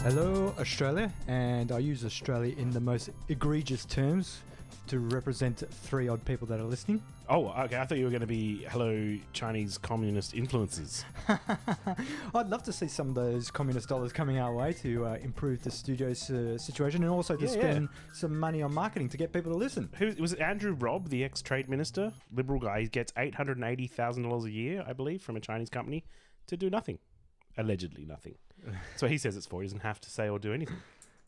Hello, Australia, and I use Australia in the most egregious terms to represent 3 odd people that are listening. Oh, okay. I thought you were going to be hello Chinese communist influences. I'd love to see some of those communist dollars coming our way to improve the studio's situation, and also to spend some money on marketing to get people to listen. Who was it? Andrew Robb, the ex-trade minister, Liberal guy. He gets $880,000 a year, I believe, from a Chinese company to do nothing. Allegedly nothing. So he says it's for. He doesn't have to say or do anything.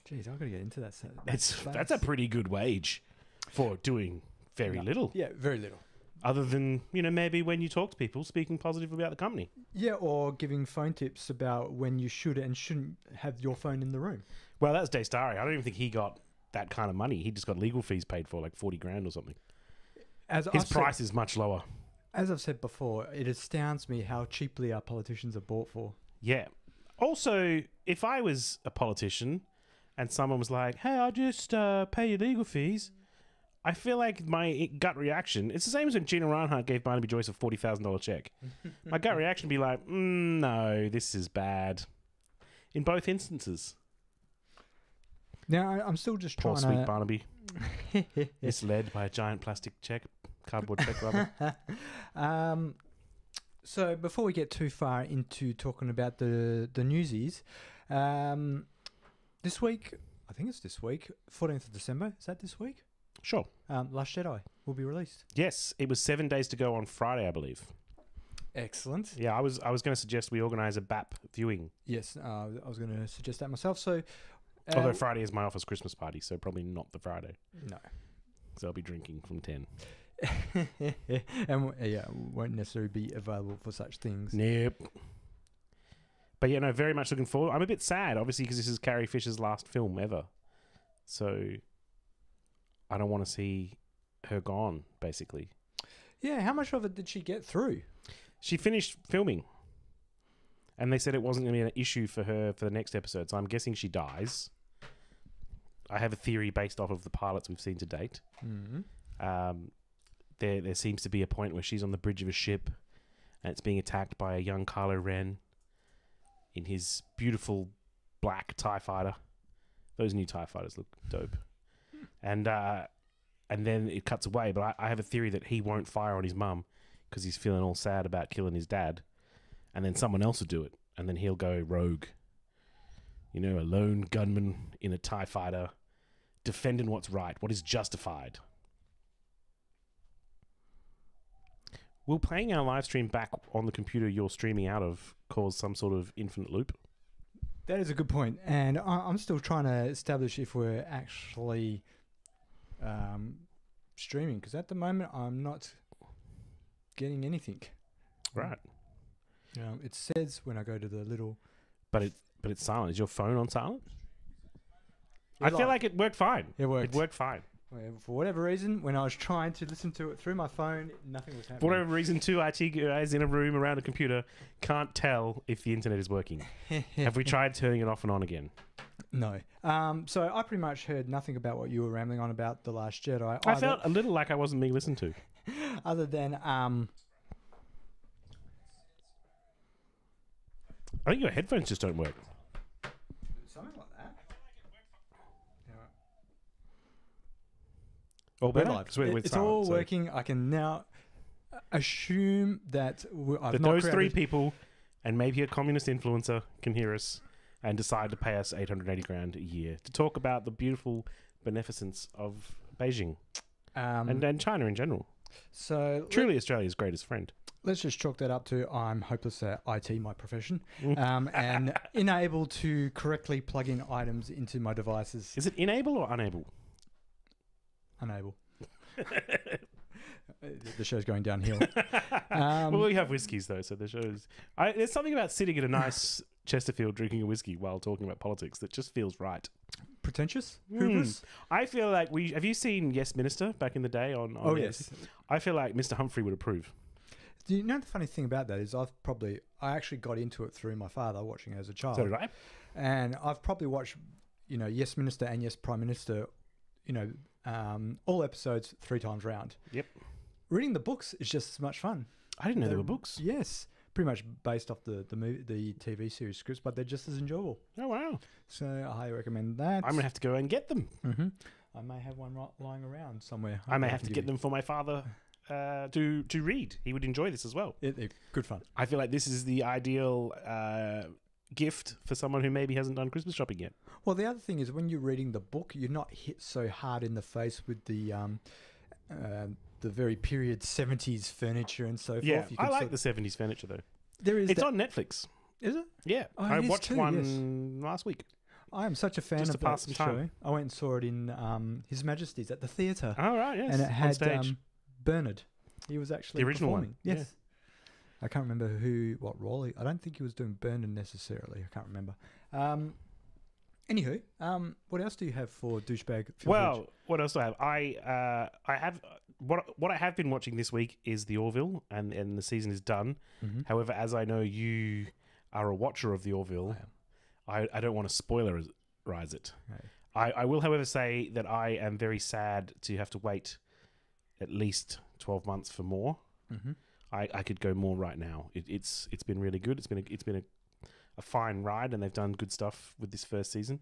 Jeez, I've got to get into that. That's a pretty good wage for doing very little. Yeah, very little. Other than, maybe when you talk to people, speaking positive about the company. Yeah, or giving phone tips about when you should and shouldn't have your phone in the room. Well, that's Daystari. I don't even think he got that kind of money. He just got legal fees paid for, like 40 grand or something. His price is much lower. As I've said before, it astounds me how cheaply our politicians are bought for. Yeah. Also, if I was a politician and someone was like, hey, I'll just pay your legal fees, I feel like my gut reaction, it's the same as when Gina Reinhardt gave Barnaby Joyce a $40,000 check. My gut reaction would be like, no, this is bad. In both instances. Now, I'm still just trying to... Poor sweet Barnaby. Misled by a giant plastic cardboard check rather. So before we get too far into talking about the newsies, this week, I think it's this week, 14th of December, is that this week? Sure. Last Jedi will be released. Yes, it was 7 days to go on Friday, I believe. Excellent. Yeah, I was going to suggest we organise a BAP viewing. Yes, I was going to suggest that myself. So, although Friday is my office Christmas party, so probably not the Friday. No. So I'll be drinking from 10. And won't necessarily be available for such things. Nope. But yeah, no, very much looking forward. I'm a bit sad, obviously, because this is Carrie Fisher's last film ever. So I don't want to see her gone, basically. Yeah, how much of it did she get through? She finished filming. And they said it wasn't going to be an issue for her for the next episode, so I'm guessing she dies. I have a theory based off of the pilots we've seen to date. Mm-hmm. There seems to be a point where she's on the bridge of a ship and it's being attacked by a young Kylo Ren in his beautiful black TIE fighter. Those new TIE fighters look dope. And then it cuts away, but I have a theory that he won't fire on his mum because he's feeling all sad about killing his dad. And then someone else will do it, and then he'll go rogue. A lone gunman in a TIE fighter defending what's right, what is justified. Will playing our live stream back on the computer you're streaming out of cause some sort of infinite loop? That is a good point. And I'm still trying to establish if we're actually streaming, because at the moment I'm not getting anything. Right. It says when I go to the little... But it's silent. Is your phone on silent? I feel like it worked fine. It worked. It worked fine. For whatever reason, when I was trying to listen to it through my phone, nothing was happening. For whatever reason, 2 IT guys in a room around a computer can't tell if the internet is working. Have we tried turning it off and on again? No. So I pretty much heard nothing about what you were rambling on about The Last Jedi. I felt a little like I wasn't being listened to. Other than... I think your headphones just don't work. Something like that. All better? It's all working. I can now assume that those 3 people and maybe a communist influencer can hear us and decide to pay us 880 grand a year to talk about the beautiful beneficence of Beijing and China in general. So truly Australia's greatest friend. Let's just chalk that up to I'm hopeless at IT, my profession, and unable to correctly plug in items into my devices. Is it enable or unable? Unable. The show's going downhill. Well, we have whiskies though, so the show's... there's something about sitting at a nice Chesterfield drinking a whiskey while talking about politics that just feels right. Pretentious? Hubris? I feel like have you seen Yes Minister back in the day on yes. I feel like Mr. Humphrey would approve. Do you know the funny thing about that is I actually got into it through my father watching it as a child. So did I. And I've probably watched, Yes Minister and Yes Prime Minister, all episodes 3 times round. Yep. Reading the books is just as much fun. I didn't know there were books. Yes. pretty much based off the TV series scripts, but they're just as enjoyable. Oh, wow. So I highly recommend that. I'm going to have to go and get them. Mm-hmm. I may have one lying around somewhere. I may have to get them for my father to read. He would enjoy this as well. They're good fun. I feel like this is the ideal gift for someone who maybe hasn't done Christmas shopping yet. Well, the other thing is when you're reading the book, you're not hit so hard in the face with the very period 70s furniture and so forth. Yeah, I like the 70s furniture though. It's on Netflix. Is it? Yeah, I watched one last week. I am such a fan Just of to pass that some show. time. I went and saw it in His Majesty's at the theatre. Oh, right, yes. And it on had stage. Bernard. He was actually The original performing. one. Yes. Yeah. I can't remember what role. I don't think he was doing Bernard necessarily. I can't remember. Anywho, what else do you have for douchebag? What else do I have? I have what I have been watching this week is The Orville, and the season is done. Mm-hmm. However, as I know you are a watcher of The Orville, I don't want to spoilerize it. Okay. I will, however, say that I am very sad to have to wait at least 12 months for more. Mm-hmm. I could go more right now. It's been really good. It's been a fine ride, and they've done good stuff with this first season.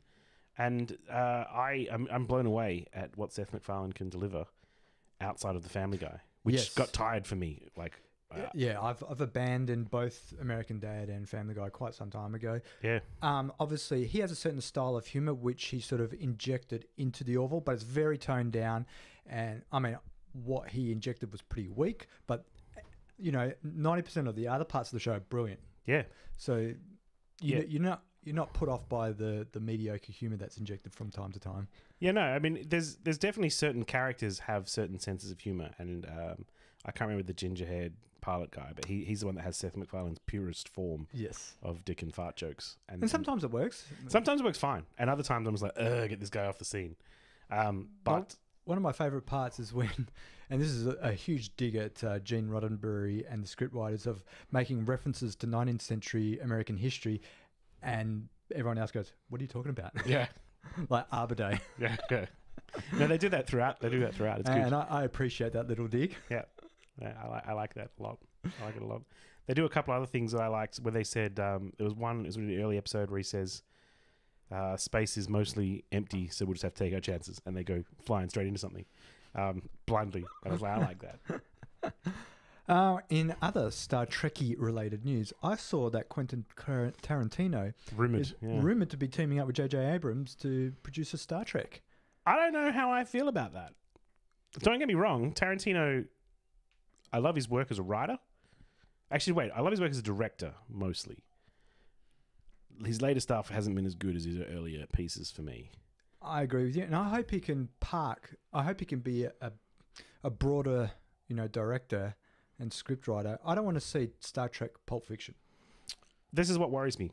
And I'm blown away at what Seth MacFarlane can deliver outside of The Family Guy, which got tired for me. I've abandoned both American Dad and Family Guy quite some time ago. Yeah. Obviously, he has a certain style of humor which he sort of injected into The Orville, but it's very toned down. And I mean, what he injected was pretty weak, but 90% of the other parts of the show are brilliant. Yeah. So you're not put off by the mediocre humor that's injected from time to time. Yeah, no, I mean, there's definitely certain characters have certain senses of humor, and I can't remember the ginger-haired pilot guy, but he's the one that has Seth MacFarlane's purest form of dick and fart jokes. And sometimes it works. Sometimes it works fine, and other times I'm just like, get this guy off the scene. But one of my favourite parts is when, and this is a huge dig at Gene Roddenberry and the scriptwriters of making references to 19th century American history, and everyone else goes, "What are you talking about?" Yeah, like Arbor Day. Yeah. No, they do that throughout. It's good, and I appreciate that little dig. Yeah, I like that a lot. I like it a lot. They do a couple other things that I liked, where they said there was one. It was in the early episode where he says, "Space is mostly empty, so we'll just have to take our chances," and they go flying straight into something blindly. And I was like, I like that. In other Star Trek-y related news, I saw that Quentin Tarantino rumored to be teaming up with J.J. Abrams to produce a Star Trek. I don't know how I feel about that. Don't get me wrong, Tarantino, I love his work as a writer. Actually, wait, I love his work as a director, mostly. His later stuff hasn't been as good as his earlier pieces for me. I agree with you, and I hope he can be a broader, director and scriptwriter. I don't want to see Star Trek Pulp Fiction. This is what worries me.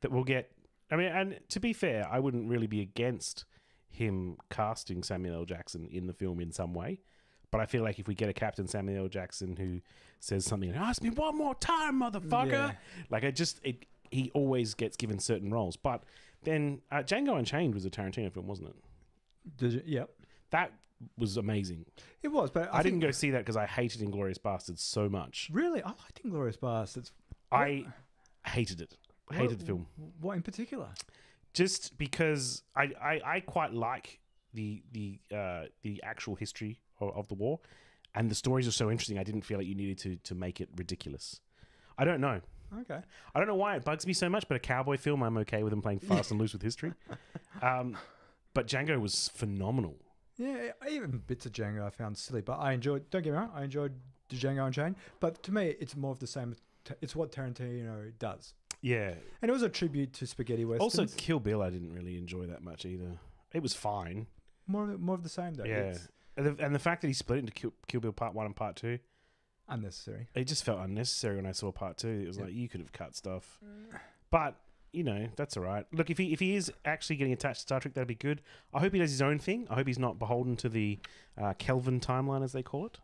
That we'll get... I mean, and to be fair, I wouldn't really be against him casting Samuel L. Jackson in the film in some way. But I feel like if we get a Captain Samuel L. Jackson who says something like, "Ask me one more time, motherfucker!" Yeah. He always gets given certain roles. But then Django Unchained was a Tarantino film, wasn't it? Did you? Yep. That was amazing. It was, but I didn't go see that because I hated Inglourious Basterds so much. Really? I liked Inglourious Basterds. I hated it. I hated the film. What in particular? Just because I quite like the actual history of the war, and the stories are so interesting. I didn't feel like you needed to make it ridiculous. I don't know. Okay. I don't know why it bugs me so much, but a cowboy film, I'm okay with them playing fast and loose with history. But Django was phenomenal. Yeah, even bits of Django I found silly, but I enjoyed. Don't get me wrong, I enjoyed Django Unchained. But to me, it's more of the same. It's what Tarantino does. Yeah, and it was a tribute to spaghetti westerns. Also, Kill Bill, I didn't really enjoy that much either. It was fine. More of the same though. Yeah, and the fact that he split it into Kill Bill Part 1 and Part 2, unnecessary. It just felt unnecessary when I saw Part 2. It was like, you could have cut stuff, but that's all right. Look, if he is actually getting attached to Star Trek, that'd be good. I hope he does his own thing. I hope he's not beholden to the Kelvin timeline, as they call it.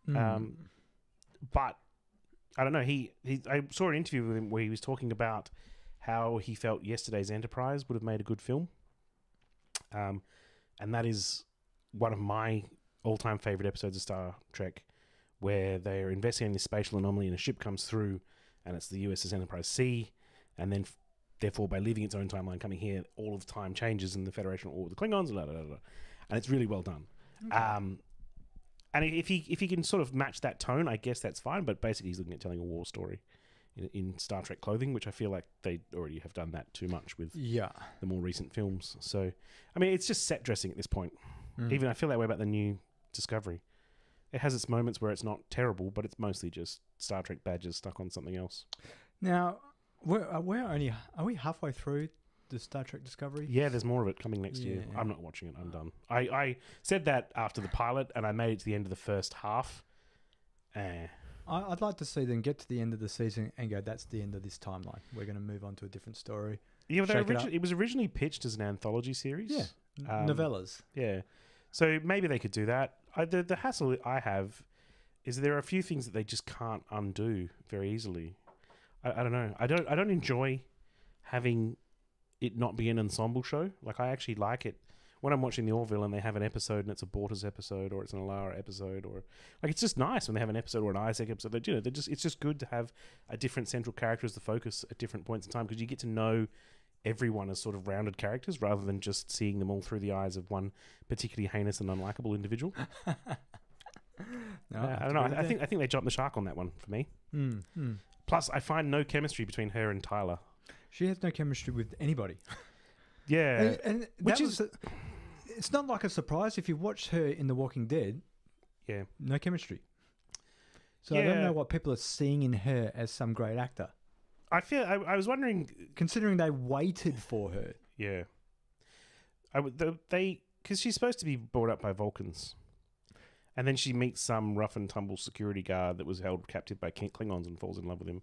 But I don't know. I saw an interview with him where he was talking about how he felt yesterday's Enterprise would have made a good film. And that is one of my all-time favorite episodes of Star Trek, where they're investigating this spatial anomaly and a ship comes through and it's the USS Enterprise C, and then therefore by leaving its own timeline coming here, all of time changes in the Federation or the Klingons, blah, blah, blah, blah. And it's really well done. Okay. And if he can sort of match that tone, I guess that's fine. But basically, he's looking at telling a war story in Star Trek clothing, which I feel like they already have done that too much with the more recent films. So, I mean, it's just set dressing at this point. Even I feel that way about the new Discovery. It has its moments where it's not terrible, but it's mostly just Star Trek badges stuck on something else. Now, are we halfway through the Star Trek Discovery? Yeah, there's more of it coming next year. I'm not watching it. I'm done. I said that after the pilot, and I made it to the end of the first half. I'd like to see them get to the end of the season and go, that's the end of this timeline. We're going to move on to a different story. Yeah, it was originally pitched as an anthology series. Yeah, novellas. Yeah. So maybe they could do that. The hassle I have is there are a few things that they just can't undo very easily. I don't know. I don't enjoy having it not be an ensemble show. Like, I actually like it when I'm watching the Orville and they have an episode and it's a Bortus episode or it's an Alara episode, or like, it's just nice when they have an episode or an Isaac episode. It's just good to have a different central character as the focus at different points in time, because you get to know everyone as sort of rounded characters rather than just seeing them all through the eyes of one particularly heinous and unlikable individual. I don't know. I think they jumped the shark on that one for me. Plus, I find no chemistry between her and Tyler. She has no chemistry with anybody. Yeah, and which is it's not like a surprise if you watched her in The Walking Dead. Yeah, no chemistry. So I don't know what people are seeing in her as some great actor. I feel I was wondering, considering they waited for her. Yeah, because she's supposed to be brought up by Vulcans, and then she meets some rough and tumble security guard that was held captive by Klingons and falls in love with him,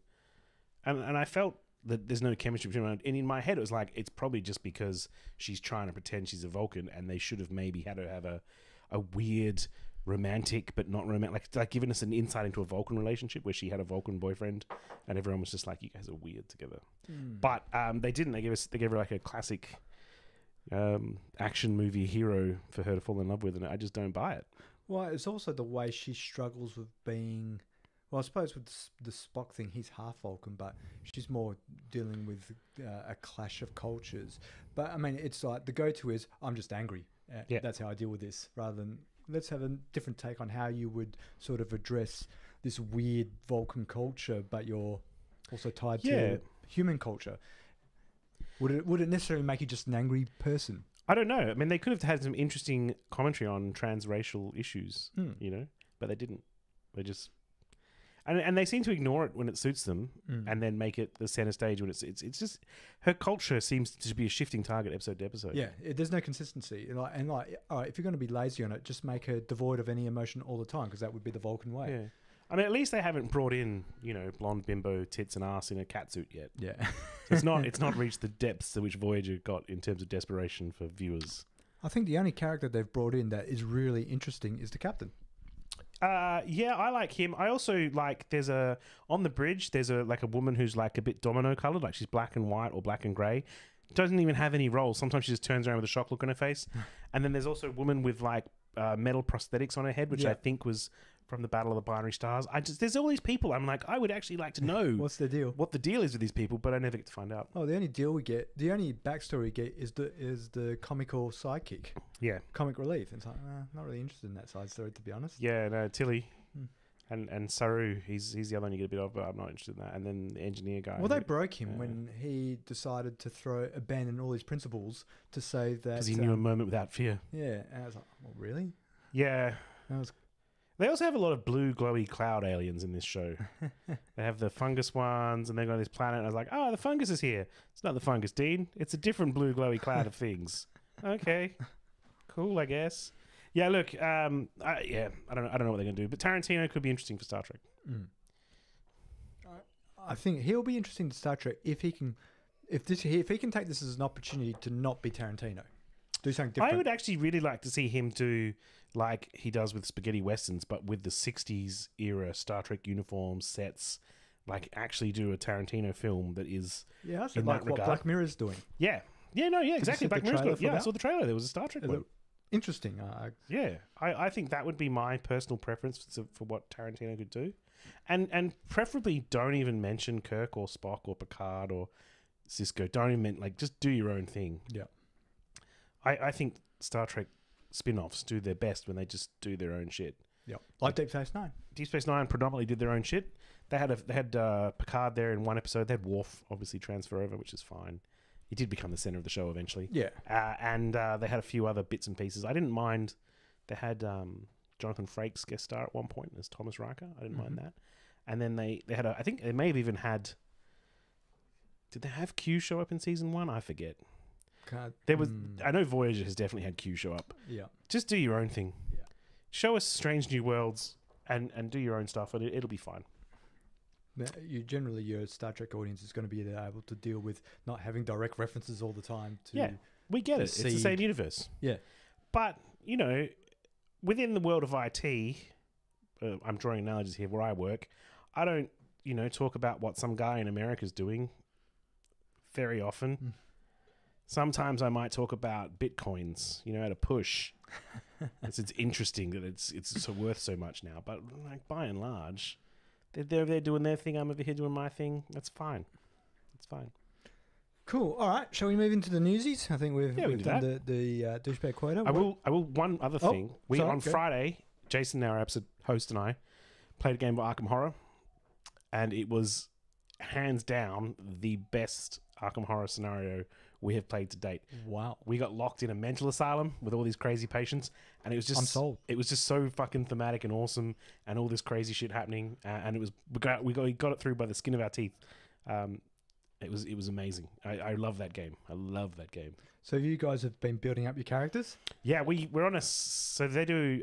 and I felt that there's no chemistry between them. And in my head, it was like, it's probably just because she's trying to pretend she's a Vulcan, and they should have maybe had her have a weird romantic but not romantic, like giving us an insight into a Vulcan relationship where she had a Vulcan boyfriend and everyone was just like, you guys are weird together. But they didn't. They gave her like a classic action movie hero for her to fall in love with, and I just don't buy it. Well, it's also the way she struggles with being... Well, I suppose with the Spock thing, he's half Vulcan, but she's more dealing with a clash of cultures. But, I mean, it's like the go-to is, I'm just angry. That's how I deal with this, rather than let's have a different take on how you would sort of address this weird Vulcan culture, but you're also tied to human culture. Would it necessarily make you just an angry person? I don't know. I mean, they could have had some interesting commentary on transracial issues, but they didn't. They just... And they seem to ignore it when it suits them, and then make it the center stage when it's just, her culture seems to be a shifting target episode to episode. Yeah, there's no consistency. All right, if you're going to be lazy on it, just make her devoid of any emotion all the time, because that would be the Vulcan way. Yeah, I mean, at least they haven't brought in blonde bimbo tits and ass in a catsuit yet. Yeah, so it's not reached the depths to which Voyager got in terms of desperation for viewers. I think the only character they've brought in that is really interesting is the captain. Yeah, I like him. I also like, on the bridge, there's a woman who's like a bit domino colored, like she's black and white or black and grey. Doesn't even have any roles. Sometimes she just turns around with a shock look on her face. And then there's also a woman with like metal prosthetics on her head, which I think was from the Battle of the Binary Stars. There's all these people. I'm like, I would actually like to know what's the deal, what the deal is with these people, but I never get to find out. Oh, the only backstory we get is the comical sidekick. Yeah, comic relief. It's like, not really interested in that side story, to be honest. Yeah, no, Tilly. And Saru, he's the other one you get a bit of, but I'm not interested in that. And then the engineer guy. Well, they broke him when he decided to abandon all his principles to say that... Because he knew a moment without fear. Yeah, and I was like, well, really? Yeah. They also have a lot of blue glowy cloud aliens in this show. They have the fungus ones, and they've got this planet, and I was like, the fungus is here. It's not the fungus, Dean. It's a different blue glowy cloud of things. Okay. Cool, I guess. Yeah, look, I don't know what they're going to do, but Tarantino could be interesting for Star Trek. I think he'll be interesting to Star Trek if he can take this as an opportunity to not be Tarantino. Do something different. I would actually really like to see him do like he does with spaghetti westerns, but with the 60s era Star Trek uniforms, sets, like actually do a Tarantino film that is in like what Black Mirror's doing. Yeah, exactly. Black Mirror's good. Yeah, I saw the trailer. There was a Star Trek one. interesting. Yeah, I think that would be my personal preference for what Tarantino could do. And preferably don't even mention Kirk or Spock or Picard or Cisco. Don't even, just do your own thing. Yeah. I think Star Trek spin-offs do their best when they just do their own shit. Yeah. Like Deep Space Nine. Deep Space Nine predominantly did their own shit. They had Picard there in one episode. They had Worf obviously transfer over, which is fine. He did become the center of the show eventually. Yeah. And they had a few other bits and pieces. I didn't mind. They had Jonathan Frakes guest star at one point as Thomas Riker. I didn't mind that. And then they had I think they may have even had. Did they have Q show up in season 1? I forget. There was. I know Voyager has definitely had Q show up. Yeah. Just do your own thing. Yeah. Show us Strange New Worlds and do your own stuff, and it'll be fine. Your Star Trek audience is going to be able to deal with not having direct references all the time. We get it. It's the same universe. Yeah. But, within the world of IT, I'm drawing analogies here where I work, I don't, talk about what some guy in America's doing very often. Sometimes I might talk about Bitcoins, at a push. It's interesting that it's so worth so much now. But by and large, they're doing their thing. I'm over here doing my thing. That's fine. It's fine. Cool. All right. Shall we move into the newsies? I think we've do done the douchebag quota. I will. One other thing. On Friday, Jason, our episode host, and I played a game of Arkham Horror, and it was hands down the best Arkham Horror scenario we have played to date. Wow. We got locked in a mental asylum with all these crazy patients, and it was just... I'm sold. It was just so fucking thematic and awesome, and all this crazy shit happening, and it was... We got it through by the skin of our teeth. It was amazing. I love that game. I love that game. So you guys have been building up your characters? Yeah, we're on a... So they do...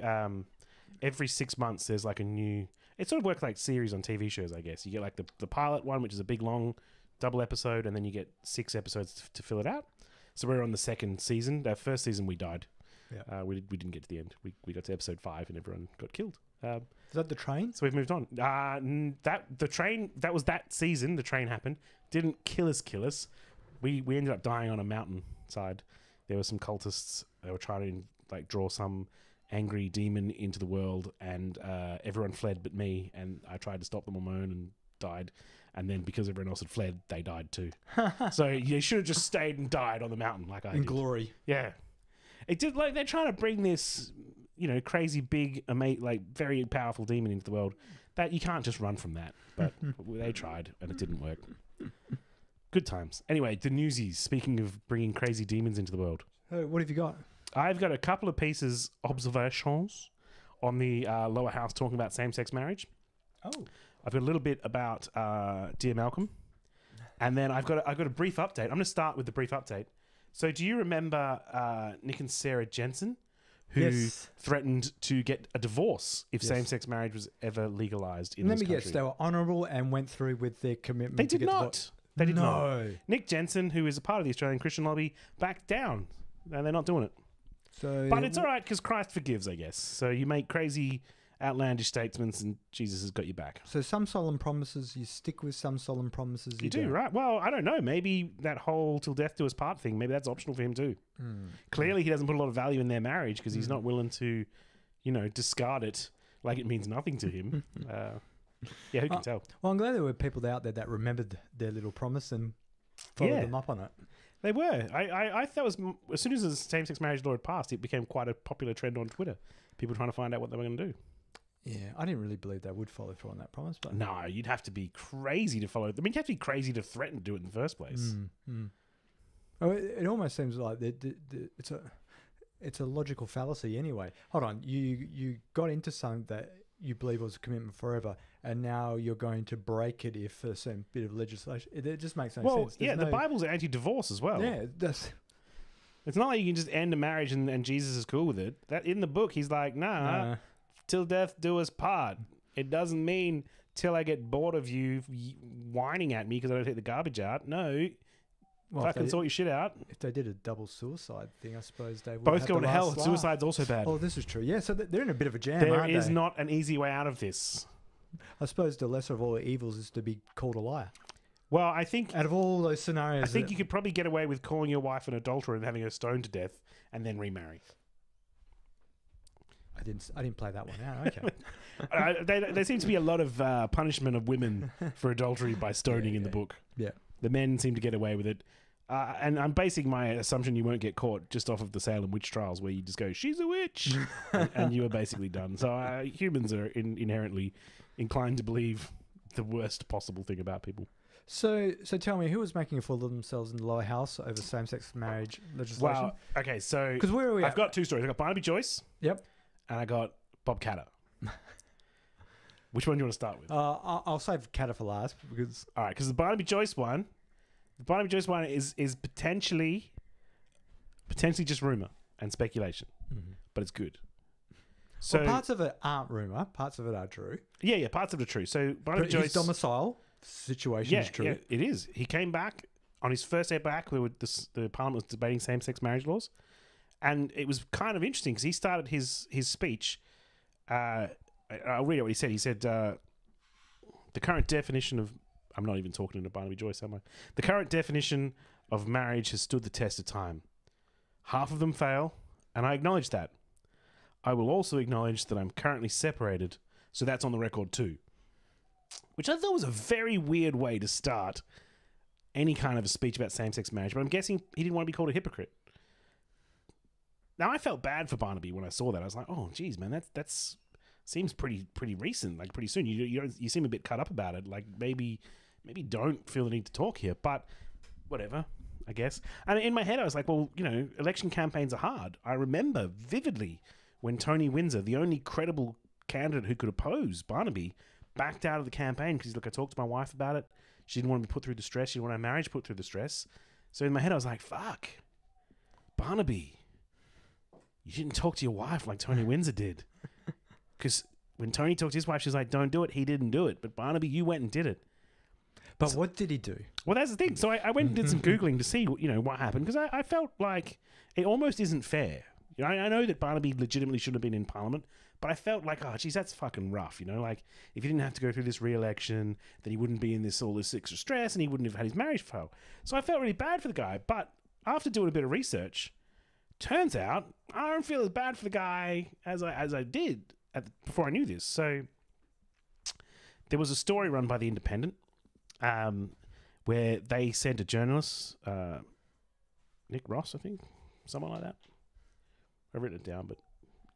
every 6 months, there's like a new... It sort of works like series on TV shows, I guess. You get like the pilot one, which is a big, long... double episode, and then you get 6 episodes to fill it out. So we're on the second season. Our first season we died. Yeah. We didn't get to the end. We got to episode 5 and everyone got killed. Is that the train? So we've moved on. The train, that was that season. The train happened. Didn't kill us. We ended up dying on a mountainside. There were some cultists. They were trying to draw some angry demon into the world, and everyone fled but me, and I tried to stop them on my own and died. And then because everyone else had fled, they died too. So you should have just stayed and died on the mountain like I did. In glory. Yeah. It did, they're trying to bring this, crazy big, very powerful demon into the world. That you can't just run from that. But they tried and it didn't work. Good times. Anyway, the newsies, speaking of bringing crazy demons into the world. What have you got? I've got a couple of pieces, observations, on the lower house talking about same-sex marriage. Oh. I've got a little bit about Dear Malcolm, and then I've got a brief update. I'm going to start with the brief update. So, do you remember Nick and Sarah Jensen, who threatened to get a divorce if same-sex marriage was ever legalized in this country? Let me guess, they were honourable and went through with their commitment. They did not. They did not. Nick Jensen, who is a part of the Australian Christian lobby, backed down, and they're not doing it. But it's all right because Christ forgives, I guess. So you make crazy, outlandish statements, and Jesus has got you back. So some solemn promises, you stick with some solemn promises. You do, right? Well, I don't know. Maybe that whole till death do us part thing, maybe that's optional for him too. Clearly, he doesn't put a lot of value in their marriage because he's not willing to, discard it like it means nothing to him. Yeah, who can tell? Well, I'm glad there were people out there that remembered their little promise and followed them up on it. They were. I thought was as soon as the same-sex marriage law had passed, it became quite a popular trend on Twitter. People trying to find out what they were going to do. Yeah, I didn't really believe they would follow through on that promise. But no, you'd have to be crazy to follow. I mean, you'd have to be crazy to threaten to do it in the first place. Oh, it almost seems like it's a logical fallacy anyway. Hold on, you got into something that you believe was a commitment forever, and now you're going to break it if a certain bit of legislation. It just makes no sense. Well, the Bible's anti-divorce as well. Yeah, it's not like you can just end a marriage and Jesus is cool with it. That in the book, he's like, nah. Till death do us part. It doesn't mean till I get bored of you whining at me because I don't take the garbage out. No, fucking sort your shit out. If they did a double suicide thing, I suppose they would both go to hell. Suicide's also bad. Oh, this is true. Yeah, so they're in a bit of a jam. There is not an easy way out of this. I suppose the lesser of all evils is to be called a liar. Well, I think out of all those scenarios, I think you could probably get away with calling your wife an adulterer and having her stoned to death and then remarry. I didn't play that one out. Okay. There seems to be a lot of punishment of women for adultery by stoning in the book. Yeah. The men seem to get away with it. And I'm basing my assumption you won't get caught just off of the Salem witch trials where you just go, she's a witch, and you are basically done. So humans are inherently inclined to believe the worst possible thing about people. So tell me, who was making a fool of themselves in the lower house over same-sex marriage legislation? Well, okay, so because where are we? I've got two stories. I got Barnaby Joyce. Yep. And I got Bob Catter. Which one do you want to start with? I'll save Catter for last because. All right, because the Barnaby Joyce one is potentially just rumor and speculation, but it's good. So well, parts of it aren't rumor, parts of it are true. Yeah, parts of it are true. So Barnaby Joyce, his domicile situation is true. Yeah, it is. He came back on his first day back. The Parliament was debating same-sex marriage laws, and it was kind of interesting because he started his speech. I'll read out what he said. He said, "The current definition of..." I'm not even talking to Barnaby Joyce, am I? "The current definition of marriage has stood the test of time. Half of them fail, and I acknowledge that. I will also acknowledge that I'm currently separated, so that's on the record too." Which I thought was a very weird way to start any kind of a speech about same-sex marriage, but I'm guessing he didn't want to be called a hypocrite. Now, I felt bad for Barnaby when I saw that. I was like, oh, geez, man, that's seems pretty recent, like pretty soon. You seem a bit cut up about it. Like maybe don't feel the need to talk here, but whatever, I guess. And in my head, I was like, well, election campaigns are hard. I remember vividly when Tony Windsor, the only credible candidate who could oppose Barnaby, backed out of the campaign because I talked to my wife about it. She didn't want to be put through the stress. She didn't want our marriage put through the stress. So in my head, I was like, fuck, Barnaby, you didn't talk to your wife like Tony Windsor did. Because when Tony talked to his wife, she's like, don't do it. He didn't do it. But Barnaby, you went and did it. But what did he do? Well, that's the thing. So I went and did some Googling to see, what happened. Because I felt like it almost isn't fair. I know that Barnaby legitimately should have been in Parliament, but I felt like, oh, geez, that's fucking rough. Like, if he didn't have to go through this re-election, then he wouldn't be in all this extra stress, and he wouldn't have had his marriage fail. So I felt really bad for the guy. But after doing a bit of research, turns out I don't feel as bad for the guy as I did before I knew this. So there was a story run by The Independent where they sent a journalist, Nick Ross, I think, someone like that. I've written it down, but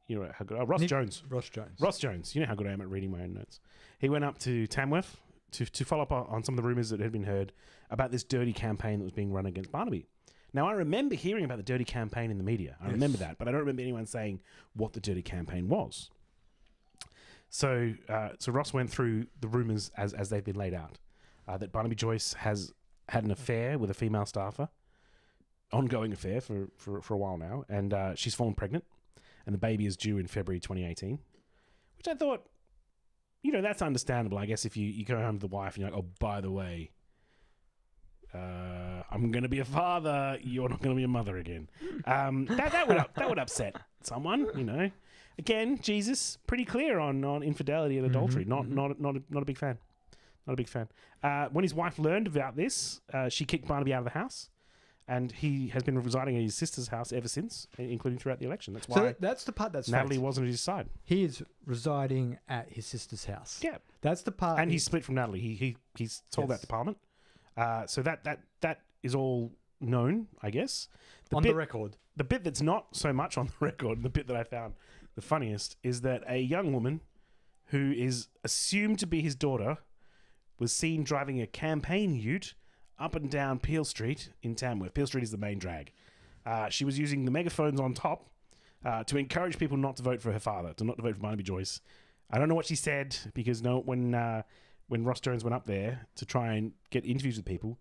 you know how good. Ross Jones. Ross Jones. You know how good I am at reading my own notes. He went up to Tamworth to follow up on some of the rumours that had been heard about this dirty campaign that was being run against Barnaby. Now, I remember hearing about the dirty campaign in the media. I remember that, but I don't remember anyone saying what the dirty campaign was. So Ross went through the rumours as they've been laid out. That Barnaby Joyce has had an affair with a female staffer, ongoing affair for a while now, and she's fallen pregnant, and the baby is due in February 2018, which I thought, that's understandable. I guess if you go home to the wife and you're like, oh, by the way, I'm going to be a father, you're not going to be a mother again. That would upset someone, Again, Jesus, pretty clear on infidelity and adultery. Not a big fan. Not a big fan. When his wife learned about this, she kicked Barnaby out of the house, and he has been residing at his sister's house ever since, including throughout the election. That's why. So that's the part that's Natalie wasn't at his side. He is residing at his sister's house. Yeah, that's the part. And he's split from Natalie. He's told that to Parliament. So that is all known, I guess. The record. The bit that's not so much on the record, the bit that I found the funniest, is that a young woman who is assumed to be his daughter was seen driving a campaign ute up and down Peel Street in Tamworth. Peel Street is the main drag. She was using the megaphones on top to encourage people not to vote for her father, not to vote for Barnaby Joyce. I don't know what she said, because when Ross Jones went up there to try and get interviews with people,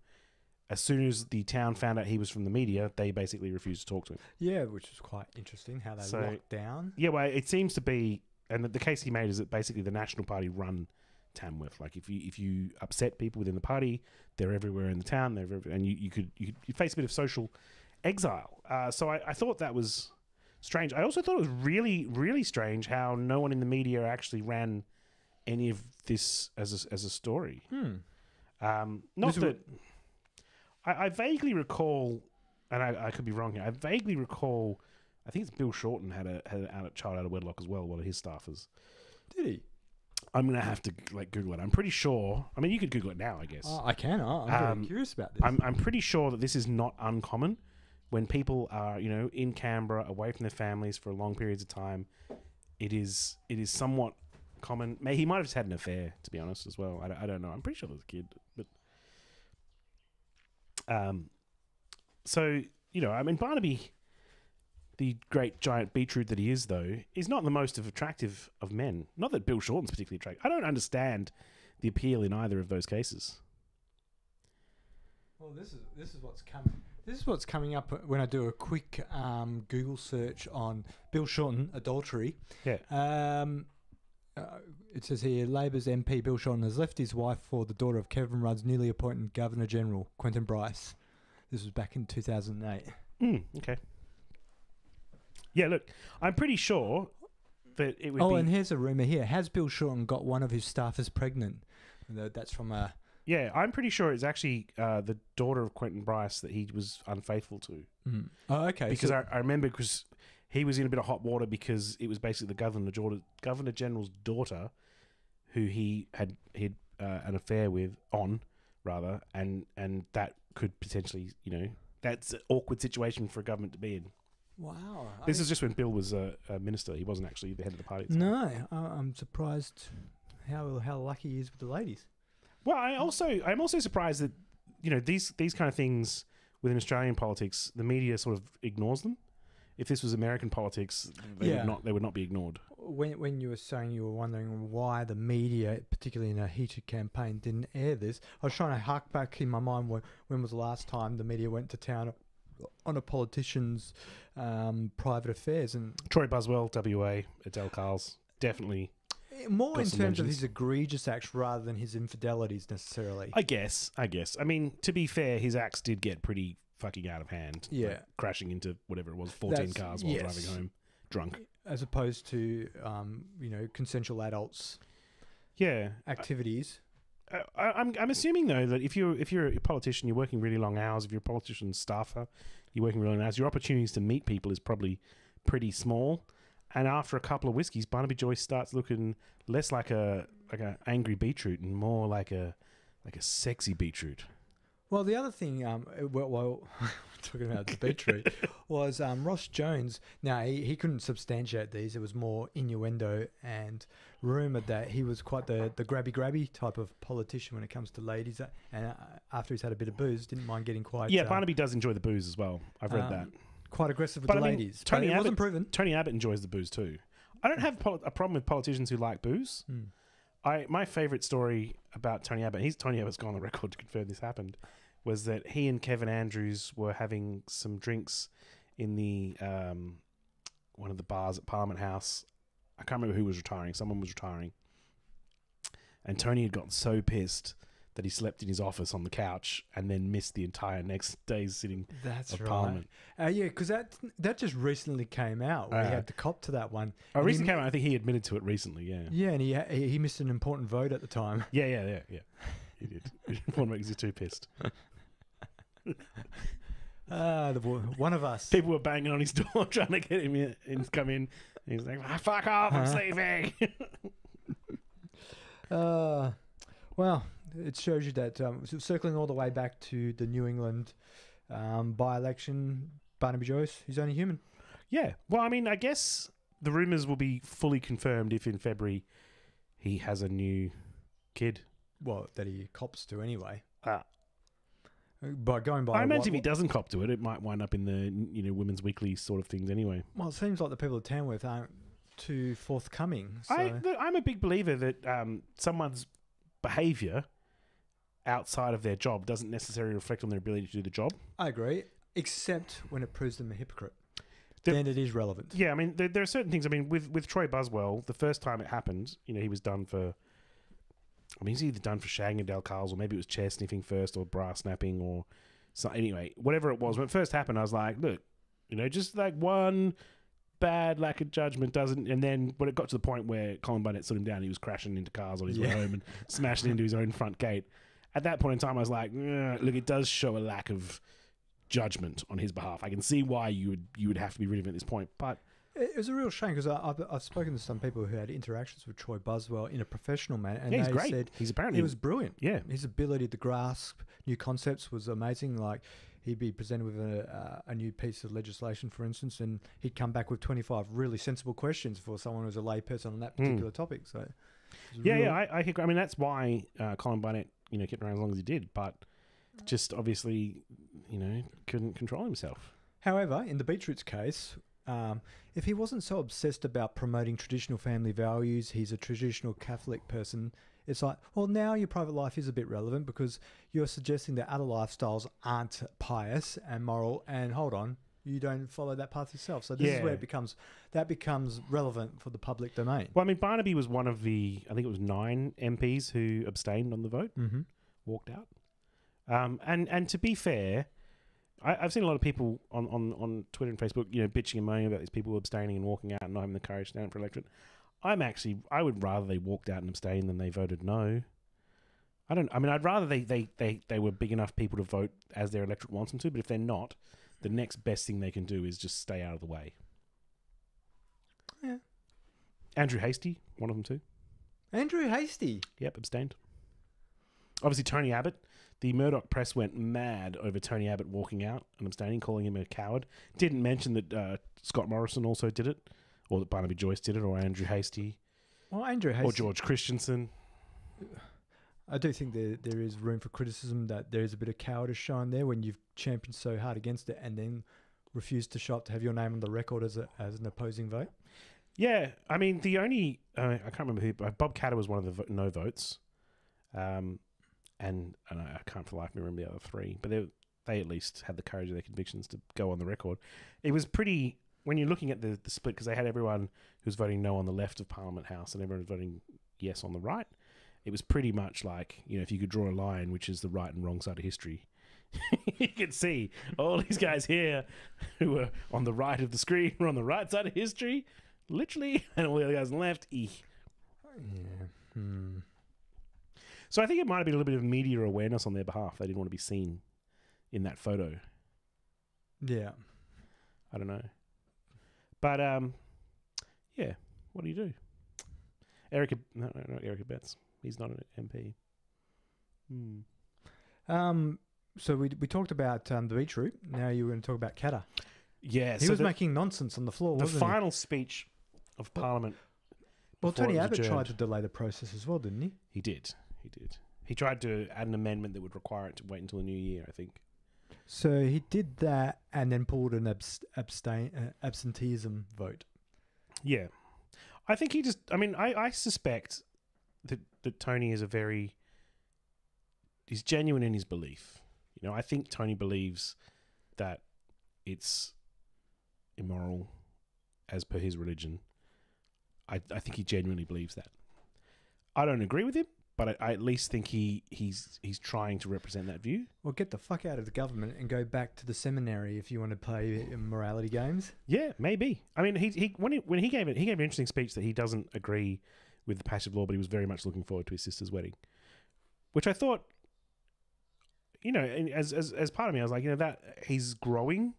as soon as the town found out he was from the media, they basically refused to talk to him. Yeah, which is quite interesting how they locked down. Yeah, well, it seems to be, and the case he made is that basically the National Party run Tamworth. Like if you upset people within the party, they're everywhere in the town. And you could face a bit of social exile. So I thought that was strange. I also thought it was really, really strange how no one in the media actually ran any of this as a story. I vaguely recall, and I could be wrong here, I vaguely recall I think it's Bill Shorten had a child out of wedlock as well. One of his staffers. Did he? I'm gonna have to Google it. I'm pretty sure. I mean, you could Google it now, I guess. Oh, I can. I'm very curious about this. I'm pretty sure that this is not uncommon when people are in Canberra away from their families for long periods of time. It is somewhat common. He might have just had an affair, to be honest, as well. I don't know. I'm pretty sure there's a kid, but so I mean, Barnaby, the great giant beetroot that he is, though, is not the most attractive of men. Not that Bill Shorten's particularly attractive. I don't understand the appeal in either of those cases. Well, this is what's coming. This is what's coming up when I do a quick Google search on Bill Shorten adultery. Yeah. It says here, Labor's MP Bill Shorten has left his wife for the daughter of Kevin Rudd's newly appointed Governor General, Quentin Bryce. This was back in 2008. Okay. Yeah, look, I'm pretty sure that it would be... Oh, and here's a rumour here. Has Bill Shorten got one of his staffers pregnant? That's from a... Yeah, I'm pretty sure it's actually the daughter of Quentin Bryce that he was unfaithful to. Mm. Oh, okay. Because I remember because he was in a bit of hot water because it was basically the Governor General's daughter who he had an affair with and that could potentially, that's an awkward situation for a government to be in. Wow. This is just when Bill was a minister. He wasn't actually the head of the party. No, I'm surprised how lucky he is with the ladies. Well, I'm also surprised that these kind of things within Australian politics, the media sort of ignores them. If this was American politics, they would not be ignored. When you were saying you were wondering why the media, particularly in a heated campaign, didn't air this, I was trying to hark back in my mind when was the last time the media went to town on a politician's private affairs. And Troy Buswell, WA, Adele Carls, definitely. More in terms of his egregious acts rather than his infidelities necessarily. I guess. I mean, to be fair, his acts did get pretty fucking out of hand. Yeah. Like crashing into whatever it was, 14 cars while driving home drunk. As opposed to, consensual adults. Yeah. Activities. I'm assuming though that if you're a politician, you're working really long hours. If you're a politician staffer, you're working really long hours. Your opportunities to meet people is probably pretty small. And after a couple of whiskeys, Barnaby Joyce starts looking less like a angry beetroot and more like a sexy beetroot. Well, the other thing, talking about the beetroot, was Ross Jones. Now, he couldn't substantiate these. It was more innuendo and rumoured that he was quite the grabby type of politician when it comes to ladies. And after he's had a bit of booze, didn't mind getting quite... Yeah, Barnaby does enjoy the booze as well. I've read that. Quite aggressive with the ladies. Tony Abbott, wasn't proven. Tony Abbott enjoys the booze too. I don't have a problem with politicians who like booze. My favourite story about Tony Abbott, Tony Abbott's gone on the record to confirm this happened, was that he and Kevin Andrews were having some drinks in the one of the bars at Parliament House. I can't remember who was retiring. Someone was retiring. And Tony had gotten so pissed that he slept in his office on the couch and then missed the entire next day's sitting of Parliament. Yeah, because that just recently came out. We had to cop to that one. Oh, recently came out. I think he admitted to it recently. Yeah. Yeah, and he missed an important vote at the time. Yeah. He did. Because he's too pissed. One of us. People were banging on his door trying to get him in to come in. He's like, "Fuck off! I'm sleeping." Well, it shows you that circling all the way back to the New England by-election, Barnaby Joyce, he's only human. Yeah. Well, I mean, I guess the rumours will be fully confirmed if in February he has a new kid. Well, that he cops to anyway. But going by, I imagine if he doesn't cop to it, it might wind up in the Women's Weekly sort of things anyway. Well, it seems like the people at Tamworth aren't too forthcoming. So. I'm a big believer that someone's behaviour outside of their job doesn't necessarily reflect on their ability to do the job. I agree, except when it proves them a hypocrite. Then it is relevant. Yeah, I mean, there are certain things. I mean, with Troy Buswell, the first time it happened, he was done for... I mean, he's either done for shagging Adele Carls, or maybe it was chair sniffing first, or bra snapping, or... So, anyway, whatever it was, when it first happened, I was like, look, just like one bad lack of judgment doesn't... And then when it got to the point where Colin Burnett stood him down, he was crashing into cars on his way home and smashing into his own front gate. At that point in time, I was like, look, it does show a lack of judgment on his behalf. I can see why you would have to be rid of him at this point, but It was a real shame because I've spoken to some people who had interactions with Troy Buswell in a professional manner, and he's they great. said He's apparently he was brilliant. Yeah, His ability to grasp new concepts was amazing. Like he'd be presented with a new piece of legislation, for instance, and he'd come back with 25 really sensible questions for someone who's a layperson on that particular topic. So I agree. I mean, that's why Colin Barnett, kept around as long as he did, but just obviously, couldn't control himself. However, in the Beetroots case, if he wasn't so obsessed about promoting traditional family values, he's a traditional Catholic person. It's like, well, now your private life is a bit relevant because you're suggesting that other lifestyles aren't pious and moral. And hold on, you don't follow that path yourself. So this is where that becomes relevant for the public domain. Well, I mean, Barnaby was one of the, I think it was 9 MPs who abstained on the vote, walked out. And to be fair, I've seen a lot of people on Twitter and Facebook, bitching and moaning about these people abstaining and walking out and not having the courage to stand for electorate. I would rather they walked out and abstained than they voted no. I'd rather they were big enough people to vote as their electorate wants them to, but if they're not, the next best thing they can do is just stay out of the way. Yeah. Andrew Hastie, one of them too. Andrew Hastie? Yep, abstained. Obviously, Tony Abbott. The Murdoch press went mad over Tony Abbott walking out and abstaining, calling him a coward. Didn't mention that Scott Morrison also did it, or that Barnaby Joyce did it, or Andrew Hastie. Well, Andrew Hastie. Or George Christensen. I do think there is room for criticism that there is a bit of cowardice shown there when you've championed so hard against it and then refused to show up to have your name on the record as an opposing vote. Yeah, I mean, the only... I can't remember who... Bob Catter was one of the no votes. And I can't for life remember the other 3, but they at least had the courage of their convictions to go on the record. It was pretty... When you're looking at the split, because they had everyone who was voting no on the left of Parliament House and everyone was voting yes on the right, it was pretty much like, if you could draw a line, which is the right and wrong side of history, you could see all these guys here who were on the right of the screen were on the right side of history, literally, and all the other guys on the left, Yeah. So I think it might have been a little bit of media awareness on their behalf. They didn't want to be seen in that photo. Yeah. I don't know. But, yeah, what do you do? Not Erica Betts. He's not an MP. So we talked about the Beetroot. Now you were going to talk about Katter. Yeah. He was making nonsense on the floor, wasn't he? The final speech of Parliament. Well, Tony Abbott tried to delay the process as well, didn't he? He did. He tried to add an amendment that would require it to wait until the new year, I think. So he did that and then pulled an absenteeism vote. Yeah. I think he just... I mean, I suspect that Tony is he's genuine in his belief. I think Tony believes that it's immoral as per his religion. I think he genuinely believes that. I don't agree with him, but I at least think he's trying to represent that view. Well, get the fuck out of the government and go back to the seminary if you want to play morality games. Yeah, maybe. I mean, when he gave an interesting speech that he doesn't agree with the passage of law, but he was very much looking forward to his sister's wedding, which I thought, as part of me, I was like, that he's growing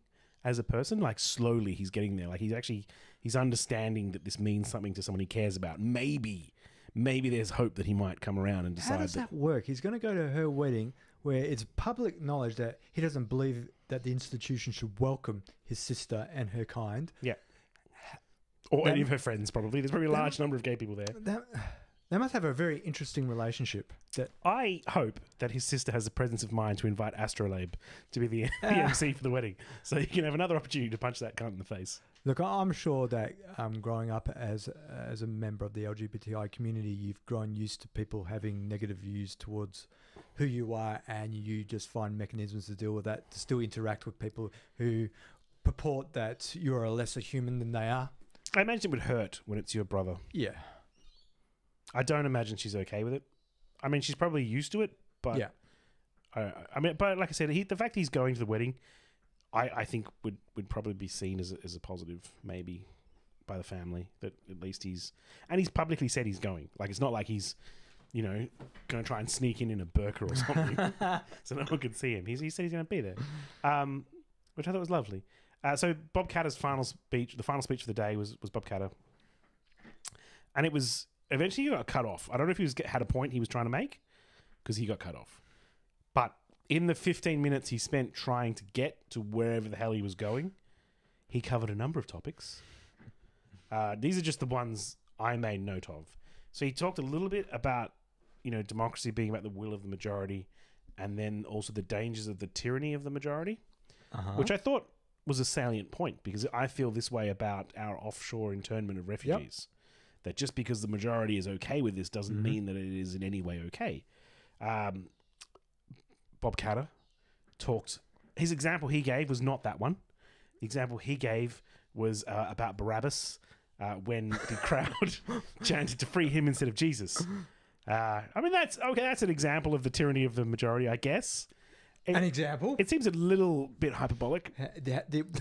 as a person. Like slowly, he's getting there. Like he's understanding that this means something to someone he cares about. Maybe there's hope that he might come around and decide. How does that work? He's going to go to her wedding where it's public knowledge that he doesn't believe that the institution should welcome his sister and her kind. Yeah. Or any of her friends, probably. There's probably a large number of gay people there. They must have a very interesting relationship. I hope that his sister has the presence of mind to invite Astrolabe to be the MC for the wedding, so you can have another opportunity to punch that cunt in the face. Look, I'm sure that growing up as a member of the LGBTI community, you've grown used to people having negative views towards who you are, and you just find mechanisms to deal with that, to still interact with people who purport that you're a lesser human than they are. I imagine it would hurt when it's your brother. Yeah. I don't imagine she's okay with it. I mean, she's probably used to it, but yeah. But like I said, the fact he's going to the wedding, I think would probably be seen as a positive, maybe, by the family. That at least he's publicly said he's going. Like it's not like he's, going to try and sneak in a burqa or something, so no one can see him. He said he's going to be there. which I thought was lovely. So Bob Catter's final speech, the final speech of the day was Bob Catter. And it was, eventually he got cut off. I don't know if he had a point he was trying to make, because he got cut off. But in the 15 minutes he spent trying to get to wherever the hell he was going, he covered a number of topics. These are just the ones I made note of. So he talked a little bit about, democracy being about the will of the majority, and then also the dangers of the tyranny of the majority, which I thought was a salient point, because I feel this way about our offshore internment of refugees. Yep. That just because the majority is okay with this doesn't mean that it is in any way okay. Bob Catter talked... His example he gave was not that one. The example he gave was about Barabbas when the crowd chanted to free him instead of Jesus. That's an example of the tyranny of the majority, I guess. An example? It seems a little bit hyperbolic.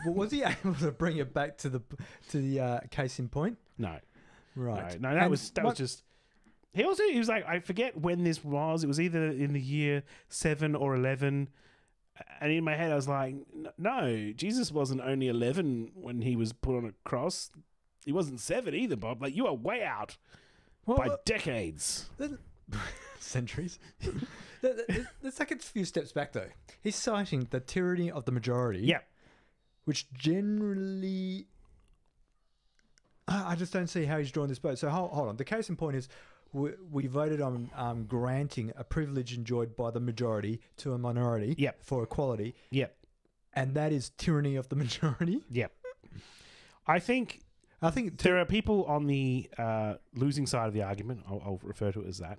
Was he able to bring it back to the case in point? No. Right. No, that was just... He was like, I forget when this was. It was either in the year 7 or 11. And in my head, I was like, no, Jesus wasn't only 11 when he was put on a cross. He wasn't 7 either, Bob. Like, you are way out by decades. Centuries. Let's take a few steps back, though. He's citing the tyranny of the majority. Yeah. Which generally... I just don't see how he's drawing this boat. So hold on. The case in point is we voted on granting a privilege enjoyed by the majority to a minority for equality. Yep. And that is tyranny of the majority. Yep. I think there are people on the losing side of the argument, I'll refer to it as that,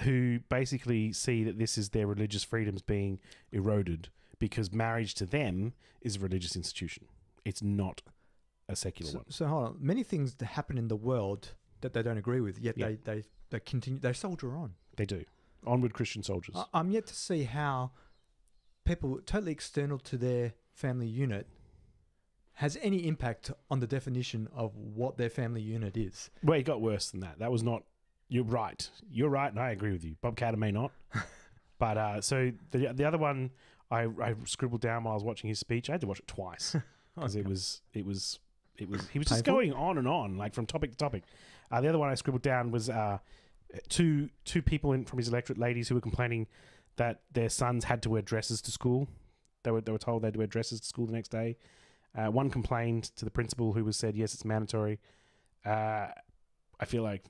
who basically see that this is their religious freedoms being eroded because marriage to them is a religious institution. It's not a secular one. So hold on. Many things that happen in the world that they don't agree with, yet they continue, they soldier on. They do. Onward, Christian soldiers. I'm yet to see how people totally external to their family unit has any impact on the definition of what their family unit is. Well, it got worse than that. That was not... You're right, and I agree with you. Bob Catter may not. But so the other one I scribbled down while I was watching his speech. I had to watch it twice because he was just going on and on, like from topic to topic. The other one I scribbled down was two people from his electorate, ladies who were complaining that their sons had to wear dresses to school. They were told they had to wear dresses to school the next day. One complained to the principal, who said, yes, it's mandatory. I feel like,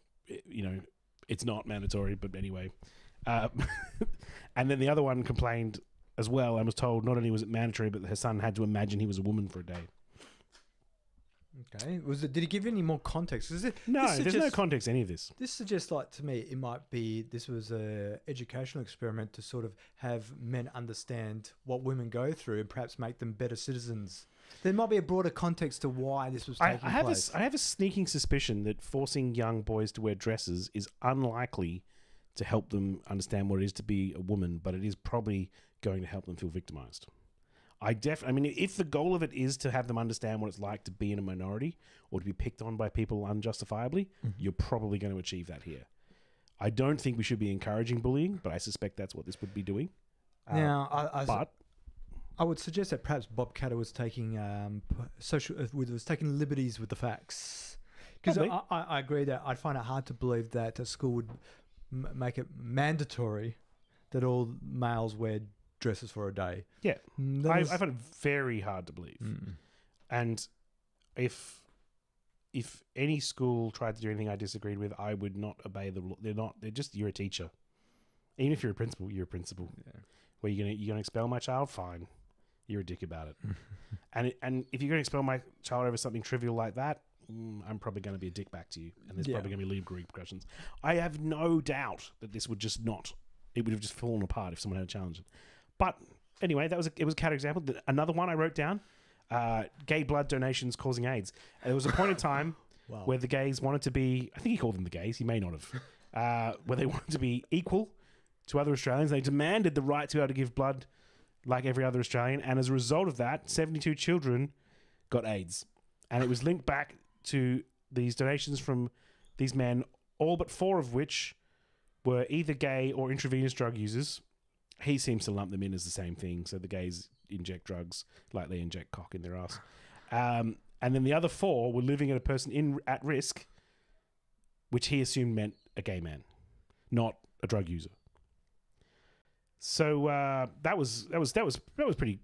it's not mandatory, but anyway. And then the other one complained as well and was told not only was it mandatory, but her son had to imagine he was a woman for a day. Okay. Did he give any more context? No, there's no context to any of this. This suggests, to me, it might be this was an educational experiment to sort of have men understand what women go through and perhaps make them better citizens. There might be a broader context to why this was taking place. I have a sneaking suspicion that forcing young boys to wear dresses is unlikely to help them understand what it is to be a woman, but it is probably going to help them feel victimized. If the goal of it is to have them understand what it's like to be in a minority or to be picked on by people unjustifiably, you're probably going to achieve that here. I don't think we should be encouraging bullying, but I suspect that's what this would be doing. I would suggest that perhaps Bob Catter was taking taking liberties with the facts, because I agree that I'd find it hard to believe that a school would make it mandatory that all males wear dresses for a day. Yeah, I find it very hard to believe. And if any school tried to do anything I disagreed with, I would not obey the law. They're just, you're a teacher. Even if you're a principal, you're a principal. Yeah. Where you're gonna expel my child? Fine. You're a dick about it. and if you're going to expel my child over something trivial like that, I'm probably going to be a dick back to you. And there's probably going to be legal repercussions. I have no doubt that this would just it would have just fallen apart if someone had challenged it. But anyway, it was a counterexample. Another one I wrote down, gay blood donations causing AIDS. There was a point in time where the gays wanted to be, I think he called them the gays, he may not have, where they wanted to be equal to other Australians. They demanded the right to be able to give blood like every other Australian, and as a result of that, 72 children got AIDS. And it was linked back to these donations from these men, all but 4 of which were either gay or intravenous drug users. He seems to lump them in as the same thing, so the gays inject drugs like they inject cock in their ass. And then the other 4 were living at a person at risk, which he assumed meant a gay man, not a drug user. So that was pretty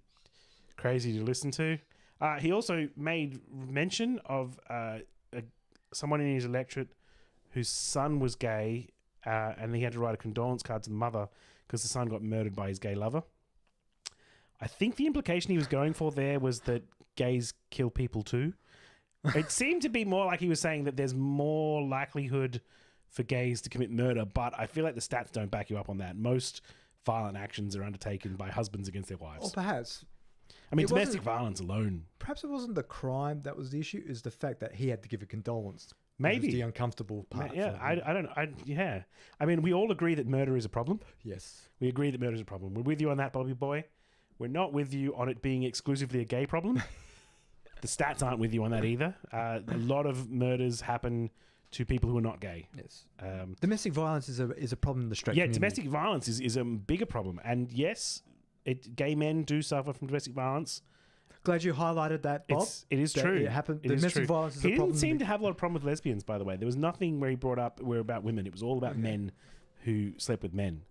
crazy to listen to. He also made mention of someone in his electorate whose son was gay, and he had to write a condolence card to the mother because the son got murdered by his gay lover. I think the implication he was going for there was that gays kill people too. It seemed to be more like he was saying that there's more likelihood for gays to commit murder, but I feel like the stats don't back you up on that. Most violent actions are undertaken by husbands against their wives. Or perhaps... I mean, domestic violence alone. Perhaps it wasn't the crime that was the issue, is the fact that he had to give a condolence. Maybe. Was the uncomfortable part. Yeah, I don't know. Yeah. I mean, we all agree that murder is a problem. Yes. We agree that murder is a problem. We're with you on that, Bobby boy. We're not with you on it being exclusively a gay problem. The stats aren't with you on that either. A lot of murders happen to people who are not gay. Yes. Domestic violence is a problem in the straight community. Domestic violence is a bigger problem. And yes, gay men do suffer from domestic violence. Glad you highlighted that, Bob. It is true. It happened. Domestic violence is a problem. He didn't seem to have a lot of problem with lesbians, by the way. There was nothing where he brought up were about women. It was all about men who slept with men.